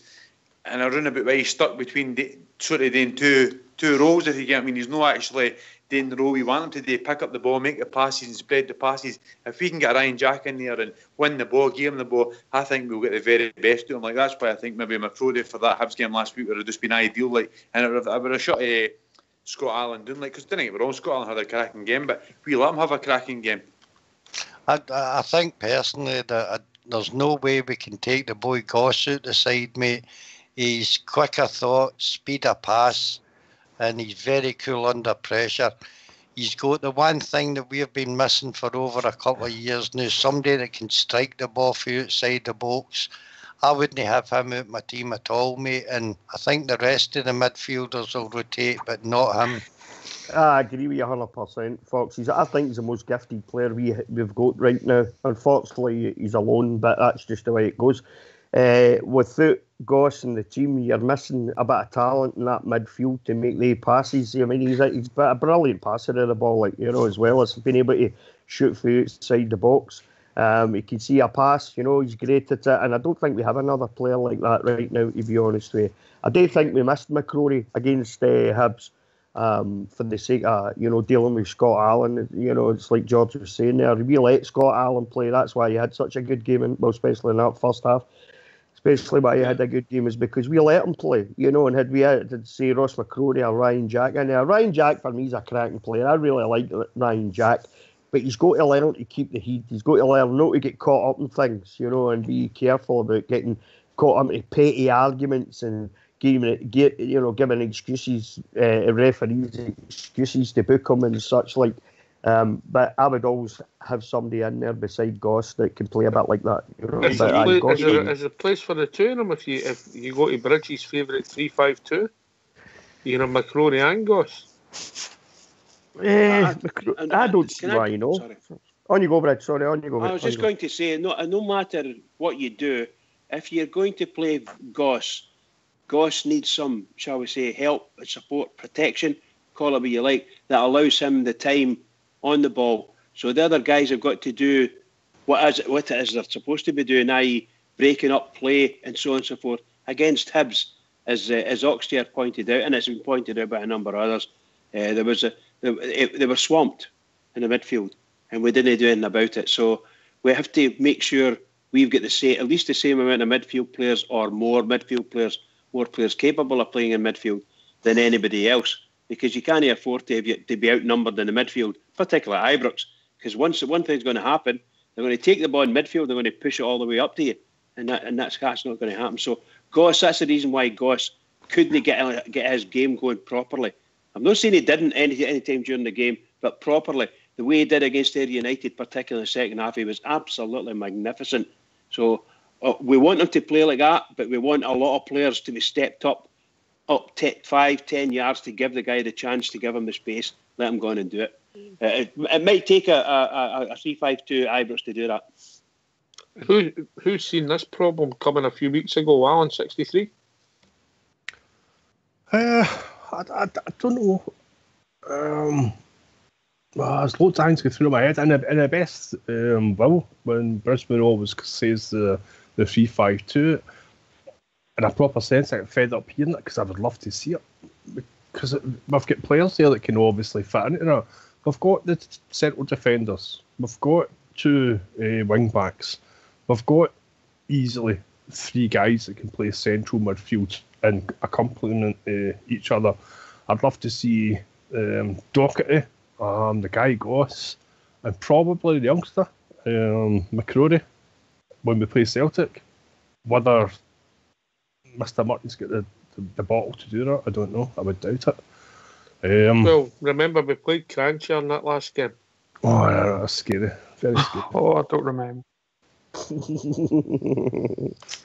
in a roundabout way, he's stuck between doing two roles, if you get what I mean. He's not actually doing the role we want him to do, pick up the ball, make the passes and spread the passes. If we can get Ryan Jack in there and win the ball, give him the ball, I think we'll get the very best of him. Like, that's why I think maybe McCrory for that Hibs game last week would have just been ideal. Like, and I would have shot Scott Allen doing, like, because didn't get me wrong, Scott Allen had a cracking game, but we let him have a cracking game. I think personally that there's no way we can take the boy Goss out the side, mate. He's quicker thought, speed of pass, and he's very cool under pressure. He's got the one thing that we've been missing for over a couple of years now, somebody that can strike the ball from outside the box. I wouldn't have him out my team at all, mate, and I think the rest of the midfielders will rotate, but not him. I agree with you 100%, Fox. I think he's the most gifted player we've got right now. Unfortunately, he's alone, but that's just the way it goes. Without Goss and the team, you're missing a bit of talent in that midfield to make the passes. I mean, he's a brilliant passer of the ball, like, you know, as well as being able to shoot from outside the box. He can see a pass, you know, he's great at it, and I don't think we have another player like that right now, to be honest with you. I do think we missed McCrory against Hibs. For the sake of, you know, dealing with Scott Allen. You know, it's like George was saying there, we let Scott Allen play. That's why he had such a good game, especially in that first half. Especially why he had a good game is because we let him play, you know, and had we had to say Ross McCrory or Ryan Jack in there. Ryan Jack, for me, is a cracking player. I really like Ryan Jack, but he's got to learn to keep the heat. He's got to learn not to get caught up in things, you know, and be careful about getting caught up in petty arguments and giving excuses, referees excuses to book him and such like. But I would always have somebody in there beside Goss that can play a bit like that. You know? Is there a place for the two of them if you go to Bridges' favourite 3-5-2? You know, McCrory and Goss. I don't see why, you know. Sorry. On you go, Brad. Sorry, on you go. I was just going to say, no matter what you do, if you're going to play Goss needs some, shall we say, help, support, protection, call it what you like, that allows him the time on the ball. So the other guys have got to do what it is they're supposed to be doing, i.e. breaking up play and so on and so forth. Against Hibs, as Oxtear pointed out, and it's been pointed out by a number of others, they were swamped in the midfield, and we didn't do anything about it. So we have to make sure we've got at least the same amount of midfield players, or more midfield players, more players capable of playing in midfield than anybody else, because you can't afford to be outnumbered in the midfield, particularly at Ibrox, because one thing's going to happen, they're going to take the ball in midfield, they're going to push it all the way up to you, and that's not going to happen. So Goss, that's the reason why Goss couldn't get his game going properly. I'm not saying he didn't any time during the game, but properly. The way he did against Ayr United, particularly in the second half, he was absolutely magnificent. So we want him to play like that, but we want a lot of players to be stepped up 5-10 yards to give the guy the chance, to give him the space, let him go on and do it. It might take a 3-5-2 Ibrox to do that. Who's seen this problem coming a few weeks ago? Alan 63. I don't know. There's loads of things going through my head. In the best will, when Brisbane always says the 3-5-2, in a proper sense, I get fed up hearing it because I would love to see it. Because we've got players there that can obviously fit into it. We've got the central defenders. We've got 2 wing backs. We've got easily 3 guys that can play central midfield and complement each other. I'd love to see Doherty, the guy Goss, and probably the youngster, McCrory, when we play Celtic. Whether Mr. Martin's got the bottle to do that, I don't know. I would doubt it. Well, remember we played Crancher in that last game. Oh, yeah, that's scary. Very scary. Oh, I don't remember.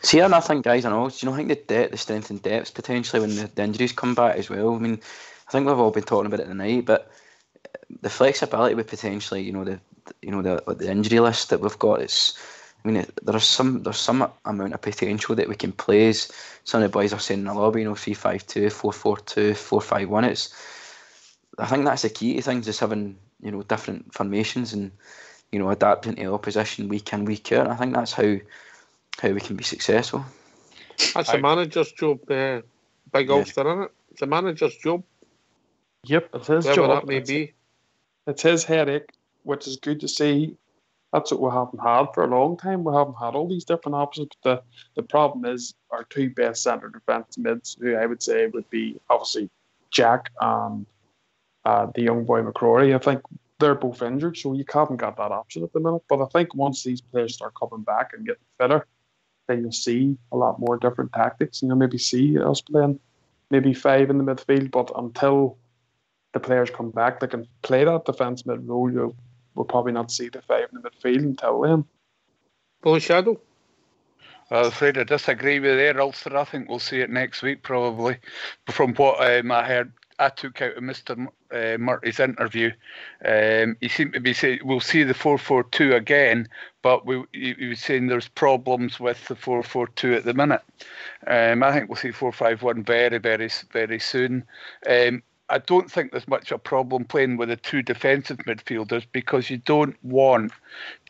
See, and I think, guys, I think the strength and depth potentially when the injuries come back as well. I mean, I think we've all been talking about it tonight, but the flexibility with potentially, the injury list that we've got, there's some amount of potential that we can play. As some of the boys are saying in the lobby, 3-5-2, 4-4-2, 4-5-1. I think that's the key to things, is having different formations and adapting to the opposition week in, week out. I think that's how we can be successful. That's the manager's job, Big Ulster, isn't it? It's the manager's job. Yep, it's his Whatever job. that may be. It's his headache, which is good to see. That's what we haven't had for a long time. We haven't had all these different options. But the problem is our 2 best centre defence mids, who I would say would be obviously Jack and the young boy McCrory. I think they're both injured, so you haven't got that option at the minute. But I think once these players start coming back and getting fitter, then you'll see a lot more different tactics, and you'll maybe see us playing maybe 5 in the midfield. But until the players come back, they can play that defence mid role. We'll probably not see the 5 in the midfield until then. Bully Shadow? I'm afraid I disagree with there, Ulster. I think we'll see it next week, probably. From what I heard, I took out of Mr. Murty's interview. He seemed to be saying we'll see the 4-4-2 again, but he was saying there's problems with the 4-4-2 at the minute. I think we'll see 4-5-1 very, very, very soon. I don't think there's much a problem playing with the 2 defensive midfielders, because you don't want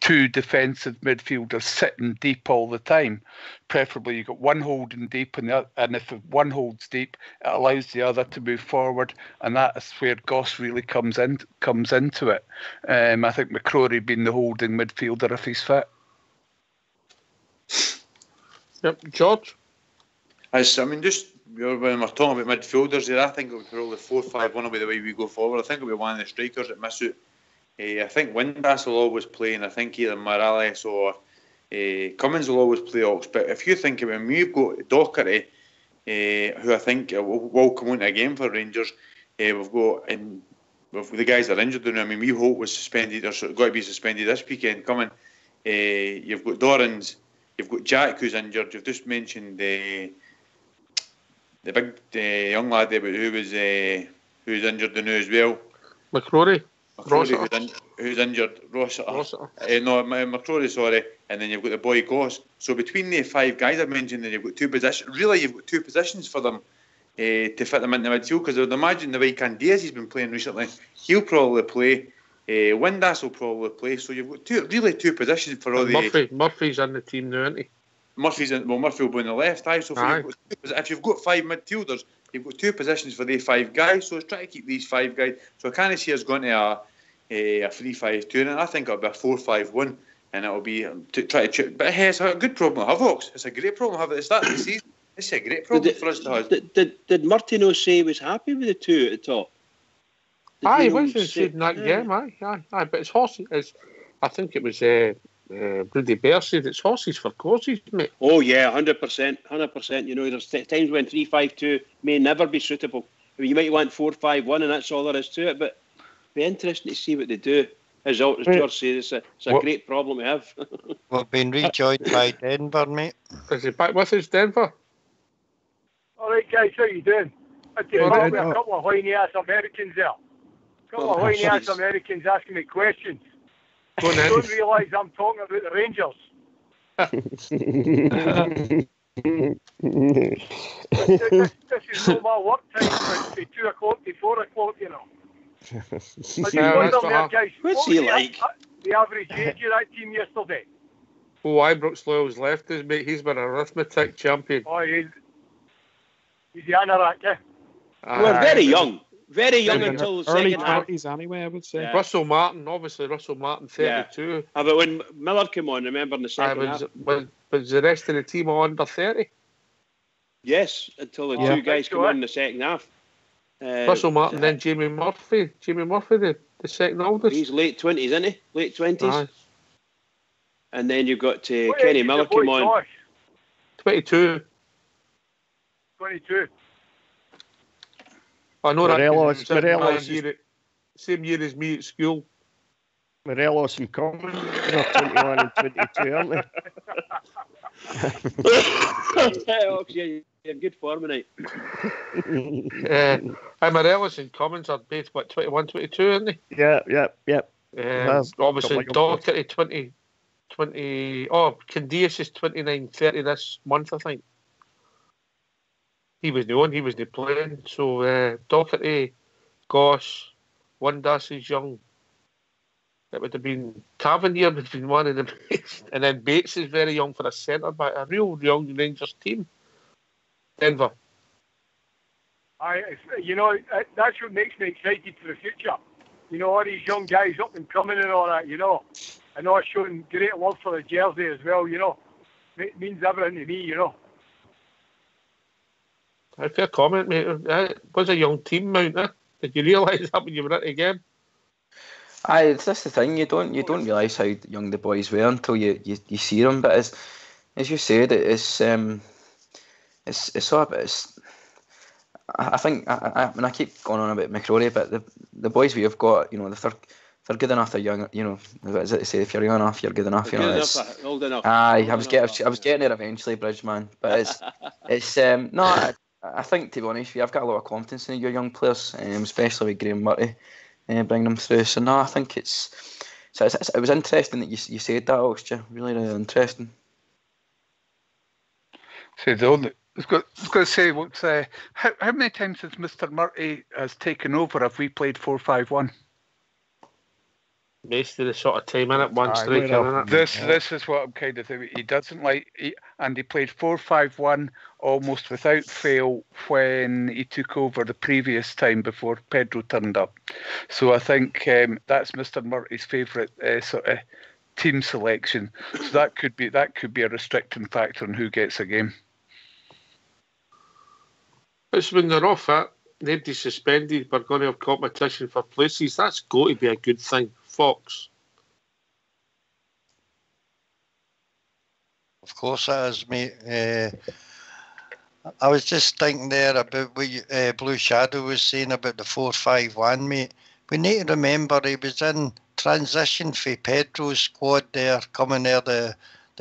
2 defensive midfielders sitting deep all the time. Preferably you've got one holding deep, and if one holds deep, it allows the other to move forward, and that's where Goss really comes into it. I think McCrory being the holding midfielder if he's fit. Yep, George? Just when we're talking about midfielders there, I think it'll probably 4-5-1 will be the way we go forward. I think it'll be one of the strikers that miss out. I think Windass will always play, and I think either Morales or Cummins will always play Ox. But if you think about it, we've got Doherty, who I think will come on again for Rangers. We've got the guys that are injured. We Holt was suspended, or got to be suspended this weekend coming. You've got Dorrans, you've got Jack who's injured. You've just mentioned the big young lad there who's injured now as well. McCrory who's injured. Rossiter. No, McCrory, sorry. And then you've got the boy Goss. So between the 5 guys I've mentioned, then you've got 2 positions. Really, you've got 2 positions for them to fit them into midfield. Because I would imagine the way Candias has been playing recently, he'll probably play. Windass will probably play. So you've got 2 positions for all the... Murphy's in the team now, isn't he? Murphy will be on the left, So if you've got 5 midfielders, you've got 2 positions for the 5 guys. So it's trying to keep these 5 guys. So I can't see us going to a 3-5-2, and I think it'll be a 4-5-1, and it'll be to try to chip. But it's a good problem to have, Ox. It's a great problem to have at the start of the season. It's a great problem for us to have. Did Martino say he was happy with the 2 at the top? He wasn't saying that game, aye. But it's horses. I think it was Rudy Bear said it's horses for courses, mate. Oh yeah, 100%. There's times when 3-5-2 may never be suitable. You might want 4-5-1, and that's all there is to it. But it'd be interesting to see what they do. As George said, it's a great problem to have. We've been rejoined by Denver, mate. Is he back with us, Denver? All right, guys, how you doing? I tell you, a couple of whiny-ass Americans there. couple of whiny-ass Americans asking me questions. Go They don't realise I'm talking about the Rangers. this is not my work time from 2 o'clock to 4 o'clock, you know. I just wonder there, guys, what's what he was like? the average age of that team yesterday? Oh, Ibrox Loyal's left us, mate. He's been an arithmetic champion. Oh, he's the anorak, yeah. We're very young. Very young until the early second half. 20s anyway, I would say. Yeah. Russell Martin, 32. But when Miller came on, remember in the second half? Was the rest of the team all under 30? Yes, until the two guys come on in the second half. Russell Martin, then Jamie Murphy. Jamie Murphy, the second oldest. He's late 20s, isn't he? Late 20s. Aye. And then you've got Kenny Miller came on. 22. 22. I know Morelos that. Same year as me at school. Morelos and Common are 21 and 22, aren't they? You're good form tonight. Morelos and Cummins are both, 21, 22, aren't they? Yeah. Obviously, Doherty 20. Candias is 29, 30 this month, I think. He was the one, he was the playing. So, Doherty, Goss, Windass is young. It would have been Tavernier would have been one of the best. And then Bates is very young for a centre back, a real young Rangers team. Denver. You know, that's what makes me excited for the future. You know, all these young guys up and coming and all that, you know. And all showing great love for the jersey as well, you know. It means everything to me, you know. A fair comment, mate. It was a young team, Mount. Did you realise that when you were at the game? Aye, it's just the thing. You don't realise how young the boys were until you see them. But as you said, it's sort of I think I keep going on about McCrory, but the boys we have got, you know, if they're good enough, they're young. You know, what is it to say? If you're young enough, you're good enough. You know, old enough. Aye, I was getting there eventually, Bridgeman. But it's no. I think, to be honest with you, I've got a lot of confidence in your young players, especially with Graham Murray bringing them through. So no, I think it was interesting that you said that, Oxja. Really, really interesting. So I was going to say, how many times has Mr. Murray has taken over? Have we played 4-5-1? Most of the sort of time in it, one striker in it. This is what I'm kind of thinking. He doesn't like, and he played 4-5-1 almost without fail when he took over the previous time before Pedro turned up. So I think that's Mr. Murray's favourite sort of team selection. So that could be a restricting factor on who gets a game. It's when they're off it, nobody's suspended, we're going to have competition for places. That's got to be a good thing. Fox. Of course it is, mate. I was just thinking there about what Blue Shadow was saying about the 4-5-1, mate. We need to remember he was in transition for Pedro's squad there, coming there the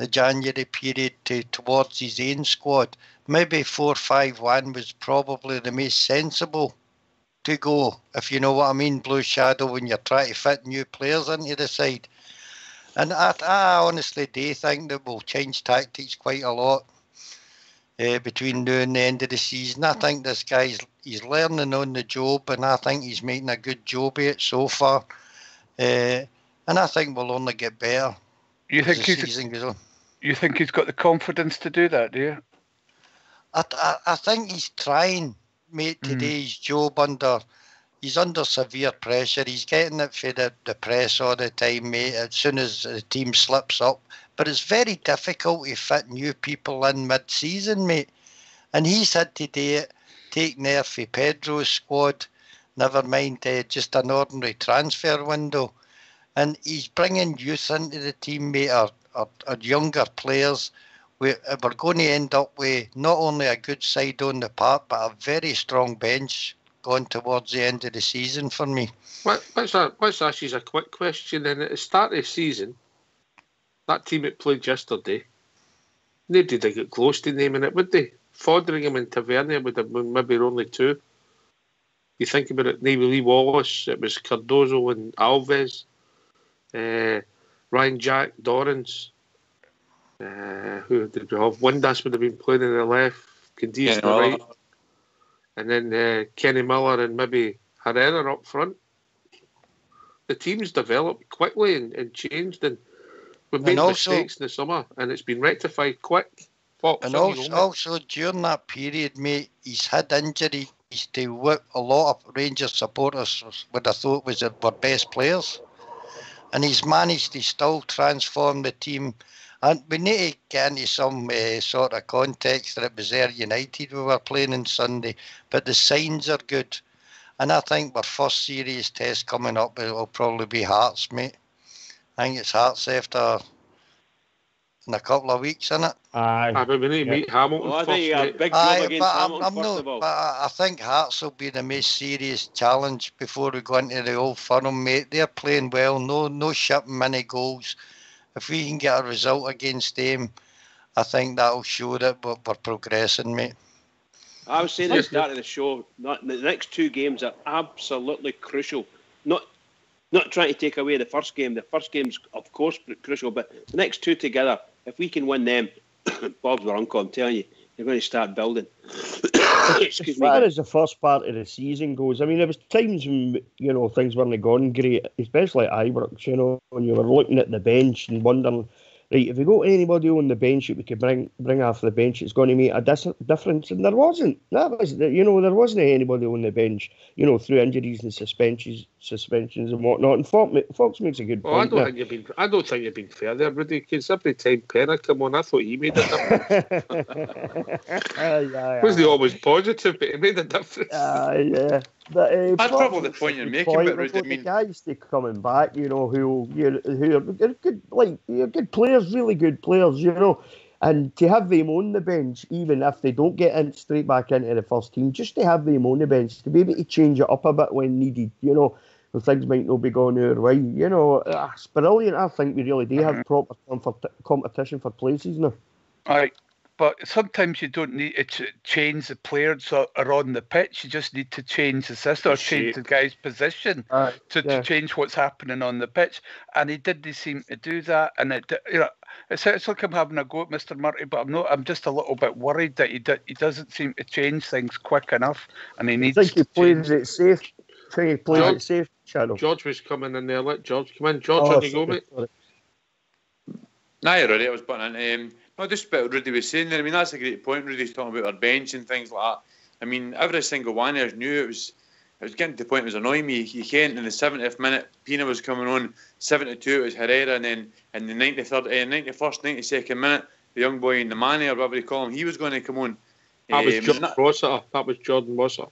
January period towards his own squad. Maybe 4-5-1 was probably the most sensible to go, if you know what I mean, Blue Shadow, when you're trying to fit new players into the side. And I honestly do think that we'll change tactics quite a lot between now and the end of the season. I think this guy's he's learning on the job, and I think he's making a good job of it so far. And I think we'll only get better as the season goes on. You think he's got the confidence to do that, do you? I think he's trying, mate, to do his job he's under severe pressure. He's getting it for the press all the time, mate, as soon as the team slips up. But it's very difficult to fit new people in mid-season, mate. And he's had to do it, taking there for Pedro's squad, never mind just an ordinary transfer window. And he's bringing youth into the team, mate, or younger players. We're going to end up with not only a good side on the park, but a very strong bench going towards the end of the season for me. Let's ask you a quick question then. At the start of the season, that team that played yesterday, nobody would get close to naming it, would they? Foderingham and Tavernier would have been maybe only two. you think about it, maybe Lee Wallace, it was Cardozo and Alves, Ryan Jack, Dorrans. Who did we have? Windass would have been playing in the left, Cadiz to the right, and then Kenny Miller and maybe Herrera up front. The team's developed quickly and changed, and we've made mistakes in the summer, and it's been rectified quick. And also during that period, mate, he's had injuries to what a lot of Rangers supporters would have thought were best players, and he's managed to still transform the team. And we need to get into some sort of context that it was Ayr United we were playing on Sunday, but the signs are good. And I think our first serious test coming up will probably be Hearts, mate. I think it's Hearts after in a couple of weeks, isn't it? Aye. But we need to meet Hamilton Well, I first, think you got a mate. big job against Hamilton, first of all. But I think Hearts will be the most serious challenge before we go into the Old Firm, mate. They're playing well, no shipping many goals. If we can get a result against them, I think that'll show that we're progressing, mate. I was saying at the start of the show, the next two games are absolutely crucial. Not trying to take away the first game. The first game's, of course, crucial, but the next two together, if we can win them, Bob's our uncle, I'm telling you, you're going to start building. As far as the first part of the season goes, I mean, there was times when, you know, things weren't going great, especially at Ibrox, you know, when you were looking at the bench and wondering, right, if we got anybody on the bench that we could bring off the bench, it's going to make a difference. And there wasn't. There wasn't anybody on the bench, you know, through injuries and suspensions and whatnot. And Fox makes a good point. I don't think you've been fair there, Rudy, because every time Penna come on, I thought he made a difference. Wasn't he always positive, but he made a difference? Yeah. But, that's probably the point you're making, but Rudy, I mean, guys to coming back, you know, who are good, like good players, really good players, you know, and to have them on the bench, even if they don't get in straight back into the first team, just to have them on the bench, to be able to change it up a bit when needed, you know, when things might not be going our way, you know, it's brilliant. I think we really do have proper competition for places now. Aye. But sometimes you don't need to change the players that are on the pitch. You just need to change the system or change the guy's position to change what's happening on the pitch. And he didn't seem to do that. And it's like I'm having a go at Mr. Murray, but I'm just a little bit worried that he doesn't seem to change things quick enough. And he needs. I think he plays it safe. Trying to play it safe, Shadow. George was coming in there. Let George come in. George, on you go, mate. Nah, you're right. I was putting in. No, just about Rudy was saying there. I mean, that's a great point. Rudy's talking about our bench and things like that. I mean, every single one of us knew it was getting to the point it was annoying me. You can't, in the 70th minute, Pina was coming on, 72 it was Herrera, and then in the 91st, 92nd minute, the young boy in the Mane, or whatever you call him, he was going to come on. That was Jordan Rossiter.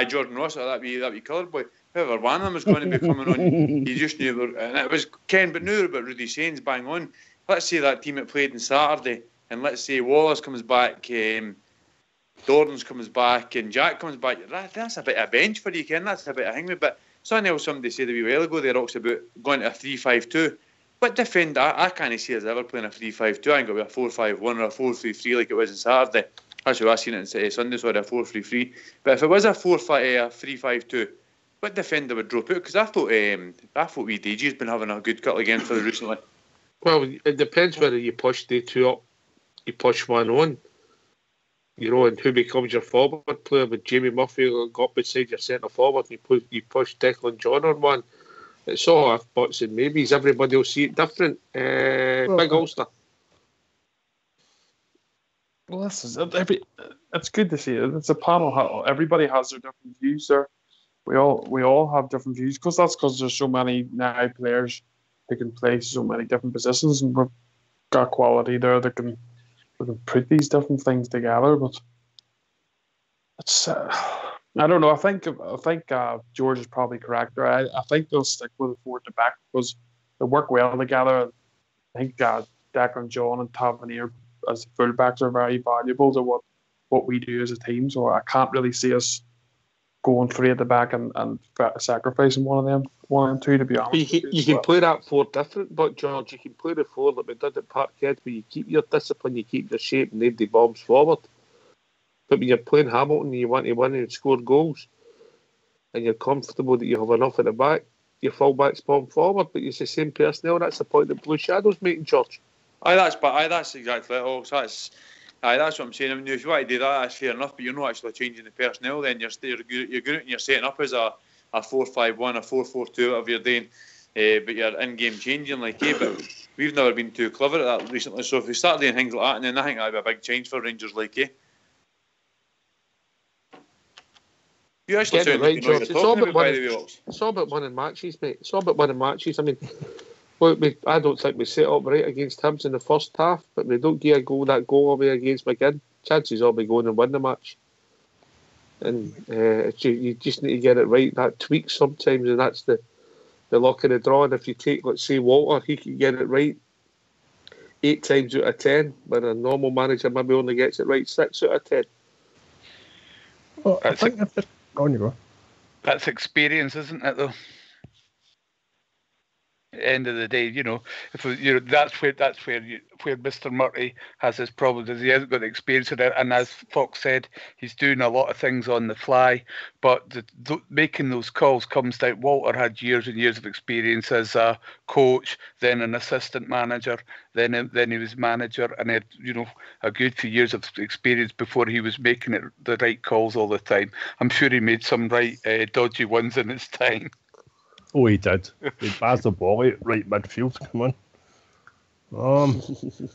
Jordan Rossiter, that'd be coloured boy. Whoever one of them was going to be coming on, you just knew. And it was Ken, but knew about Rudy Sainz bang on. Let's say that team that played on Saturday, and let's say Wallace comes back, Dorrans comes back, and Jack comes back. That's a bit of a bench for you, Ken. That's a bit of a hangman. But something else somebody said a wee while ago, they talks about going to a 3-5-2. But defend, I can't see us ever playing a 3-5-2. I think it'll be a 4-5-1 or a 4-3-3 like it was on Saturday. That's what I seen it on Sunday, sorry, a 4-3-3. But if it was a 3-5-2, what defender would drop out? Because I thought wee DG's been having a good couple of games for us recently. Well, it depends whether you push the two up, you push one on, you know, and who becomes your forward player. With Jamie Murphy got beside your centre forward, and you push Declan John on one. It's all if buts and maybes. Everybody will see it different. Big Ulster. Well, this is it's good to see it. It's a panel. Everybody has their different views there. We all have different views because there's so many now players who can play so many different positions, and we've got quality there that we can put these different things together. But it's I don't know. I think George is probably correct there. I think they'll stick with the forward to back because they work well together. I think Declan John and Tavernier as fullbacks are very valuable to what we do as a team. So I can't really see us going three at the back and sacrificing one of them two, to be honest. You can play that four different, but George, you can play the four like we did at Parkhead, where you keep your discipline, you keep your shape, and nobody bombs forward. But when you're playing Hamilton and you want to win and score goals, and you're comfortable that you have enough at the back, your full-back's bomb forward, but it's the same personnel. That's the point that Blue Shadow's making, George. That's exactly it. Also, that's what I'm saying. I mean, if you want to do that, that's fair enough, but you're not actually changing the personnel. Then you're good and you're setting up as a 4-5-1, a 4-4-2, whatever you're doing. But you're in-game changing, but we've never been too clever at that recently. So if we start doing things like that, and then I think that'd be a big change for Rangers, You actually sound like you know what you're talking about, by the way. It's all about winning matches, mate. It's all about winning matches. I mean, look, I don't think we set up right against Hibs in the first half, but we don't get that goal away against McGinn. Chances are we go in and win the match. And you just need to get it right. That tweaks sometimes, and that's the luck of the draw. And if you take, let's say, Walter, he can get it right 8 times out of 10, when a normal manager maybe only gets it right 6 out of 10. Well, I think on you go. That's experience, isn't it? Though. At the end of the day, that's where Mr. Murty has his problems. Is he hasn't got the experience in it, and as Fox said, he's doing a lot of things on the fly. But making those calls comes down. Walter had years and years of experience as a coach, then an assistant manager, then he was manager, and had a good few years of experience before he was making the right calls all the time. I'm sure he made some right dodgy ones in his time. Oh, he did. He passed the ball out right midfield. Come on.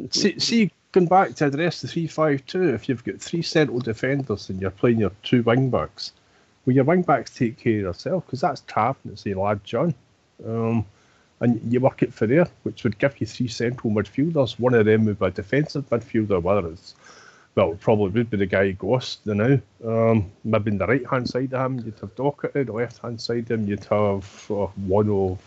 See, going back to address the 3-5-2, if you've got 3 central defenders and you're playing your 2 wing backs, well, your wing backs take care of themselves, because that's Tav and it's the lad John. And you work it for there, which would give you 3 central midfielders. One of them would be a defensive midfielder, whether it's, well, it probably would be the guy Ghost now. Maybe on the right hand side of him, you'd have Docherty. The left hand side of him, you'd have one of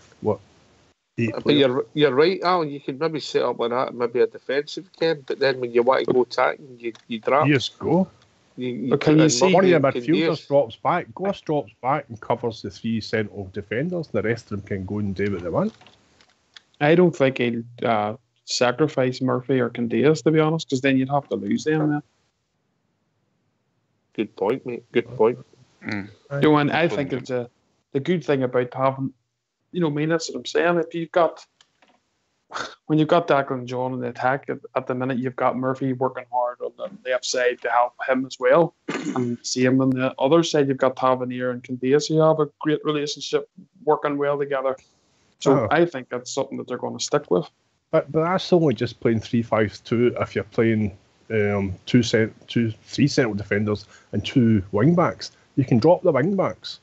8 But you're right, Alan. You could maybe set up like that, maybe a defensive game. But then when you want to go attacking, you draft. You just go. But can you see one of your midfielders drops back? Ghost drops back and covers the 3 central defenders. And the rest of them can go and do what they want. I don't think he'll sacrifice Murphy or Candias, to be honest, because then you'd have to lose them then. Good point, mate. Good point. And I think it's the good thing about having, that's what I'm saying. When you've got Declan John in the attack, at the minute you've got Murphy working hard on the left side to help him as well. And same on the other side, you've got Tavernier and Candias who have a great relationship, working well together. So I think that's something that they're going to stick with. But that's only just playing 3-5-2 if you're playing 3 central defenders and 2 wing backs. You can drop the wing backs.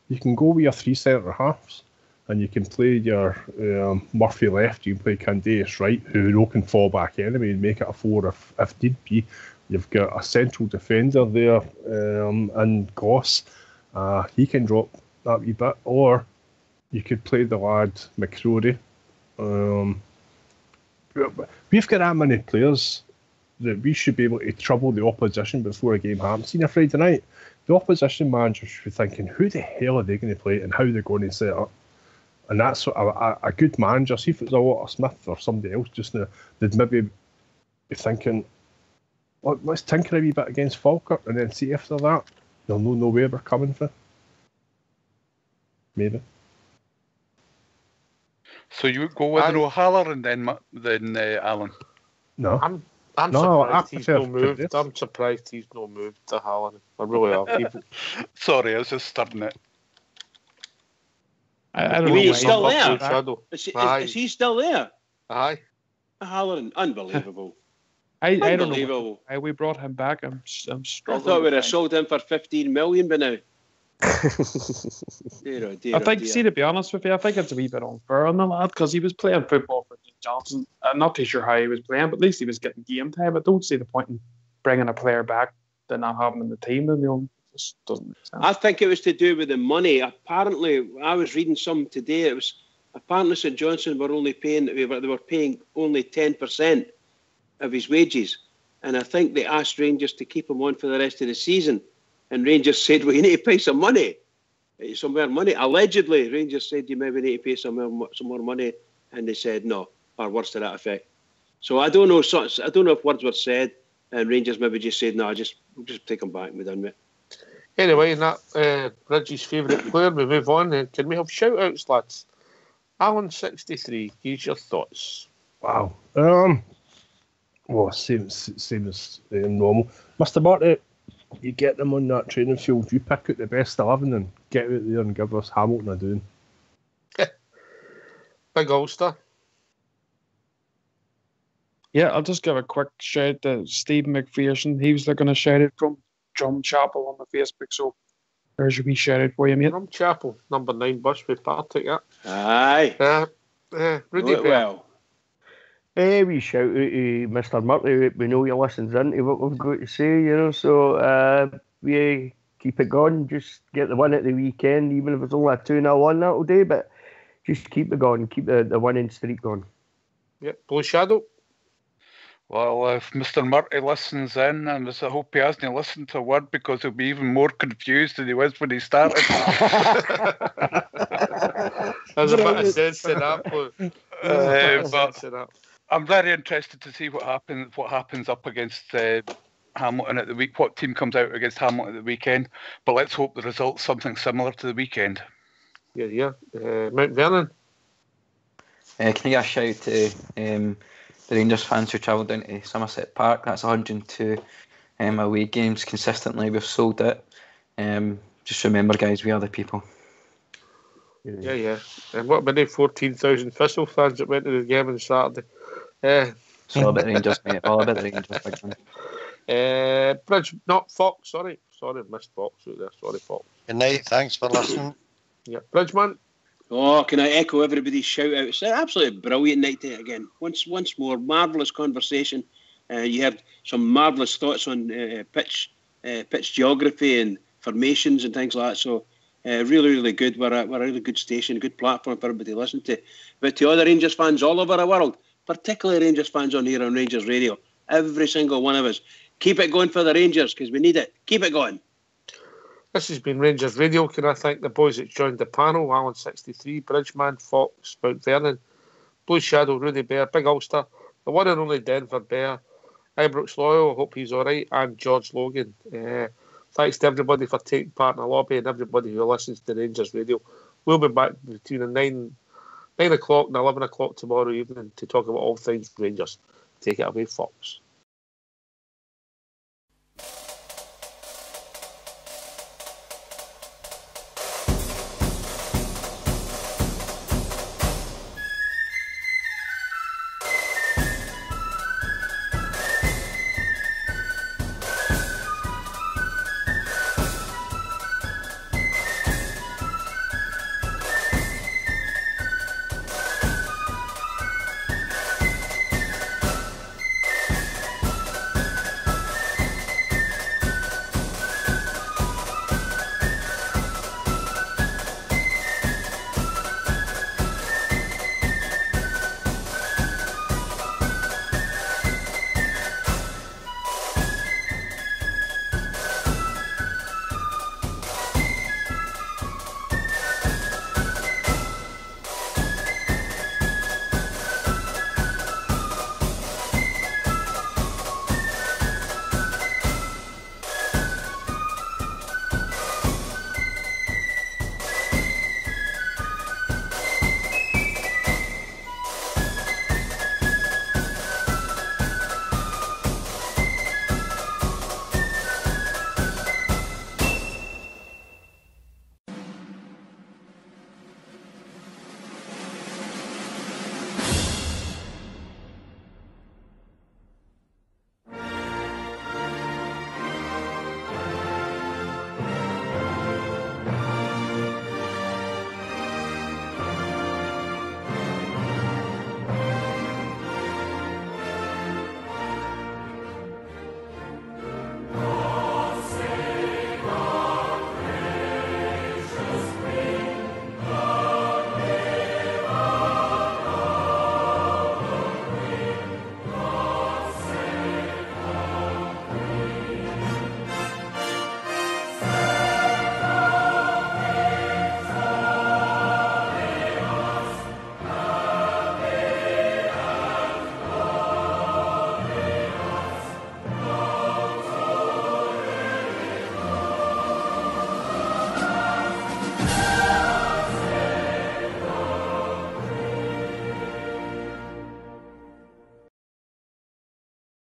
You can go with your 3 centre halves, and you can play your Murphy left. You can play Candias right, who can fall back anyway and make it a 4 if need be. You've got a central defender there, and Goss. He can drop that wee bit, or you could play the lad McCrory. We've got that many players that we should be able to trouble the opposition before a game happens. See, on Friday night, the opposition managers should be thinking, who the hell are they going to play and how they're going to set up? And that's a good manager. See if it's a Walter Smith or somebody else just now, they'd maybe be thinking, let's tinker a wee bit against Falkirk, and then see after that, they'll know where we're coming from. Maybe. So you would go with O'Halloran then Alan? No. I'm surprised he's not moved. I'm surprised he's not moved to Halloran. I really am. Sorry, I was just starting it. I don't know. He's still there? Is he still there? Aye. Halloran, unbelievable. I don't know why we brought him back. I'm struggling. I thought we'd have sold him for 15 million by now. See, to be honest with you, I think it's a wee bit unfair on the lad because he was playing football for Johnson. I'm not too sure how he was playing, but at least he was getting game time. I don't see the point in bringing a player back than not having him in the team. It just doesn't make sense. I think it was to do with the money. Apparently, I was reading some today. It was apparently St Johnstone were only paying. They were paying only 10% of his wages, and I think they asked Rangers to keep him on for the rest of the season. And Rangers said, well, you need to pay some money. Allegedly, Rangers said, you maybe need to pay some more money. And they said no, or words to that effect. So I don't know. I don't know if words were said, and Rangers maybe just said, no, we'll just take him back and we're done with it. Anyway, that Ridgie's favourite player, we move on. And can we have shout-outs, lads? Alan63, here's your thoughts. Wow. Well, same as normal. Mr. Marty, you get them on that training field, you pick out the best 11 and get out there and give us Hamilton a doing. Big Ulster. Yeah, I'll just give a quick shout to Stephen McPherson. He was looking to shout it from Drumchapel on the Facebook, so there's your wee shout out for you, mate. Drumchapel, number 9 bus with Partick, yeah. Aye. Rudy well. We shout out to Mr. Murty. We know he listens into what we've got to say, so we keep it going. Just get the win at the weekend, even if it's only a 2-0 win, that'll do, but just keep it going, keep the winning streak going. Yep, Blue Shadow. Well, if Mr. Murty listens in, and I hope he hasn't listened to a word because he'll be even more confused than he was when he started. There's a bit of sense in that, but I'm very interested to see what happens up against Hamilton at the week. What team comes out against Hamilton at the weekend? But let's hope the result's something similar to the weekend. Yeah. Mount Vernon. Can I get a shout out to the Rangers fans who travelled down to Somerset Park? That's 102 away games consistently. We've sold it. Just remember, guys, we are the people. Yeah. And what about the 14,000 Thistle fans that went to the game on Saturday? It's all about Rangers, mate. All about the Rangers, big man. Bridge, not Fox, sorry, missed Fox out there. Sorry, Fox. Good night, thanks for listening. Yeah, Bridgeman. Oh, can I echo everybody's shout out? It's an absolutely brilliant night tonight again. Once more, marvellous conversation. You had some marvellous thoughts on pitch geography and formations and things like that. So really, really good. We're a really good station, good platform for everybody to listen to. But to other Rangers fans all over the world, particularly Rangers fans on here on Rangers Radio, every single one of us, keep it going for the Rangers because we need it. Keep it going. This has been Rangers Radio. Can I thank the boys that joined the panel? Alan63, Bridgeman, Fox, Mount Vernon, Blue Shadow, Rudy Bear, Big Ulster, the one and only Denver Bear, Ibrox Loyal, I hope he's alright, and George Logan. Thanks to everybody for taking part in the lobby and everybody who listens to Rangers Radio. We'll be back between 9 o'clock and 11 o'clock tomorrow evening to talk about all things Rangers. Take it away, Fox.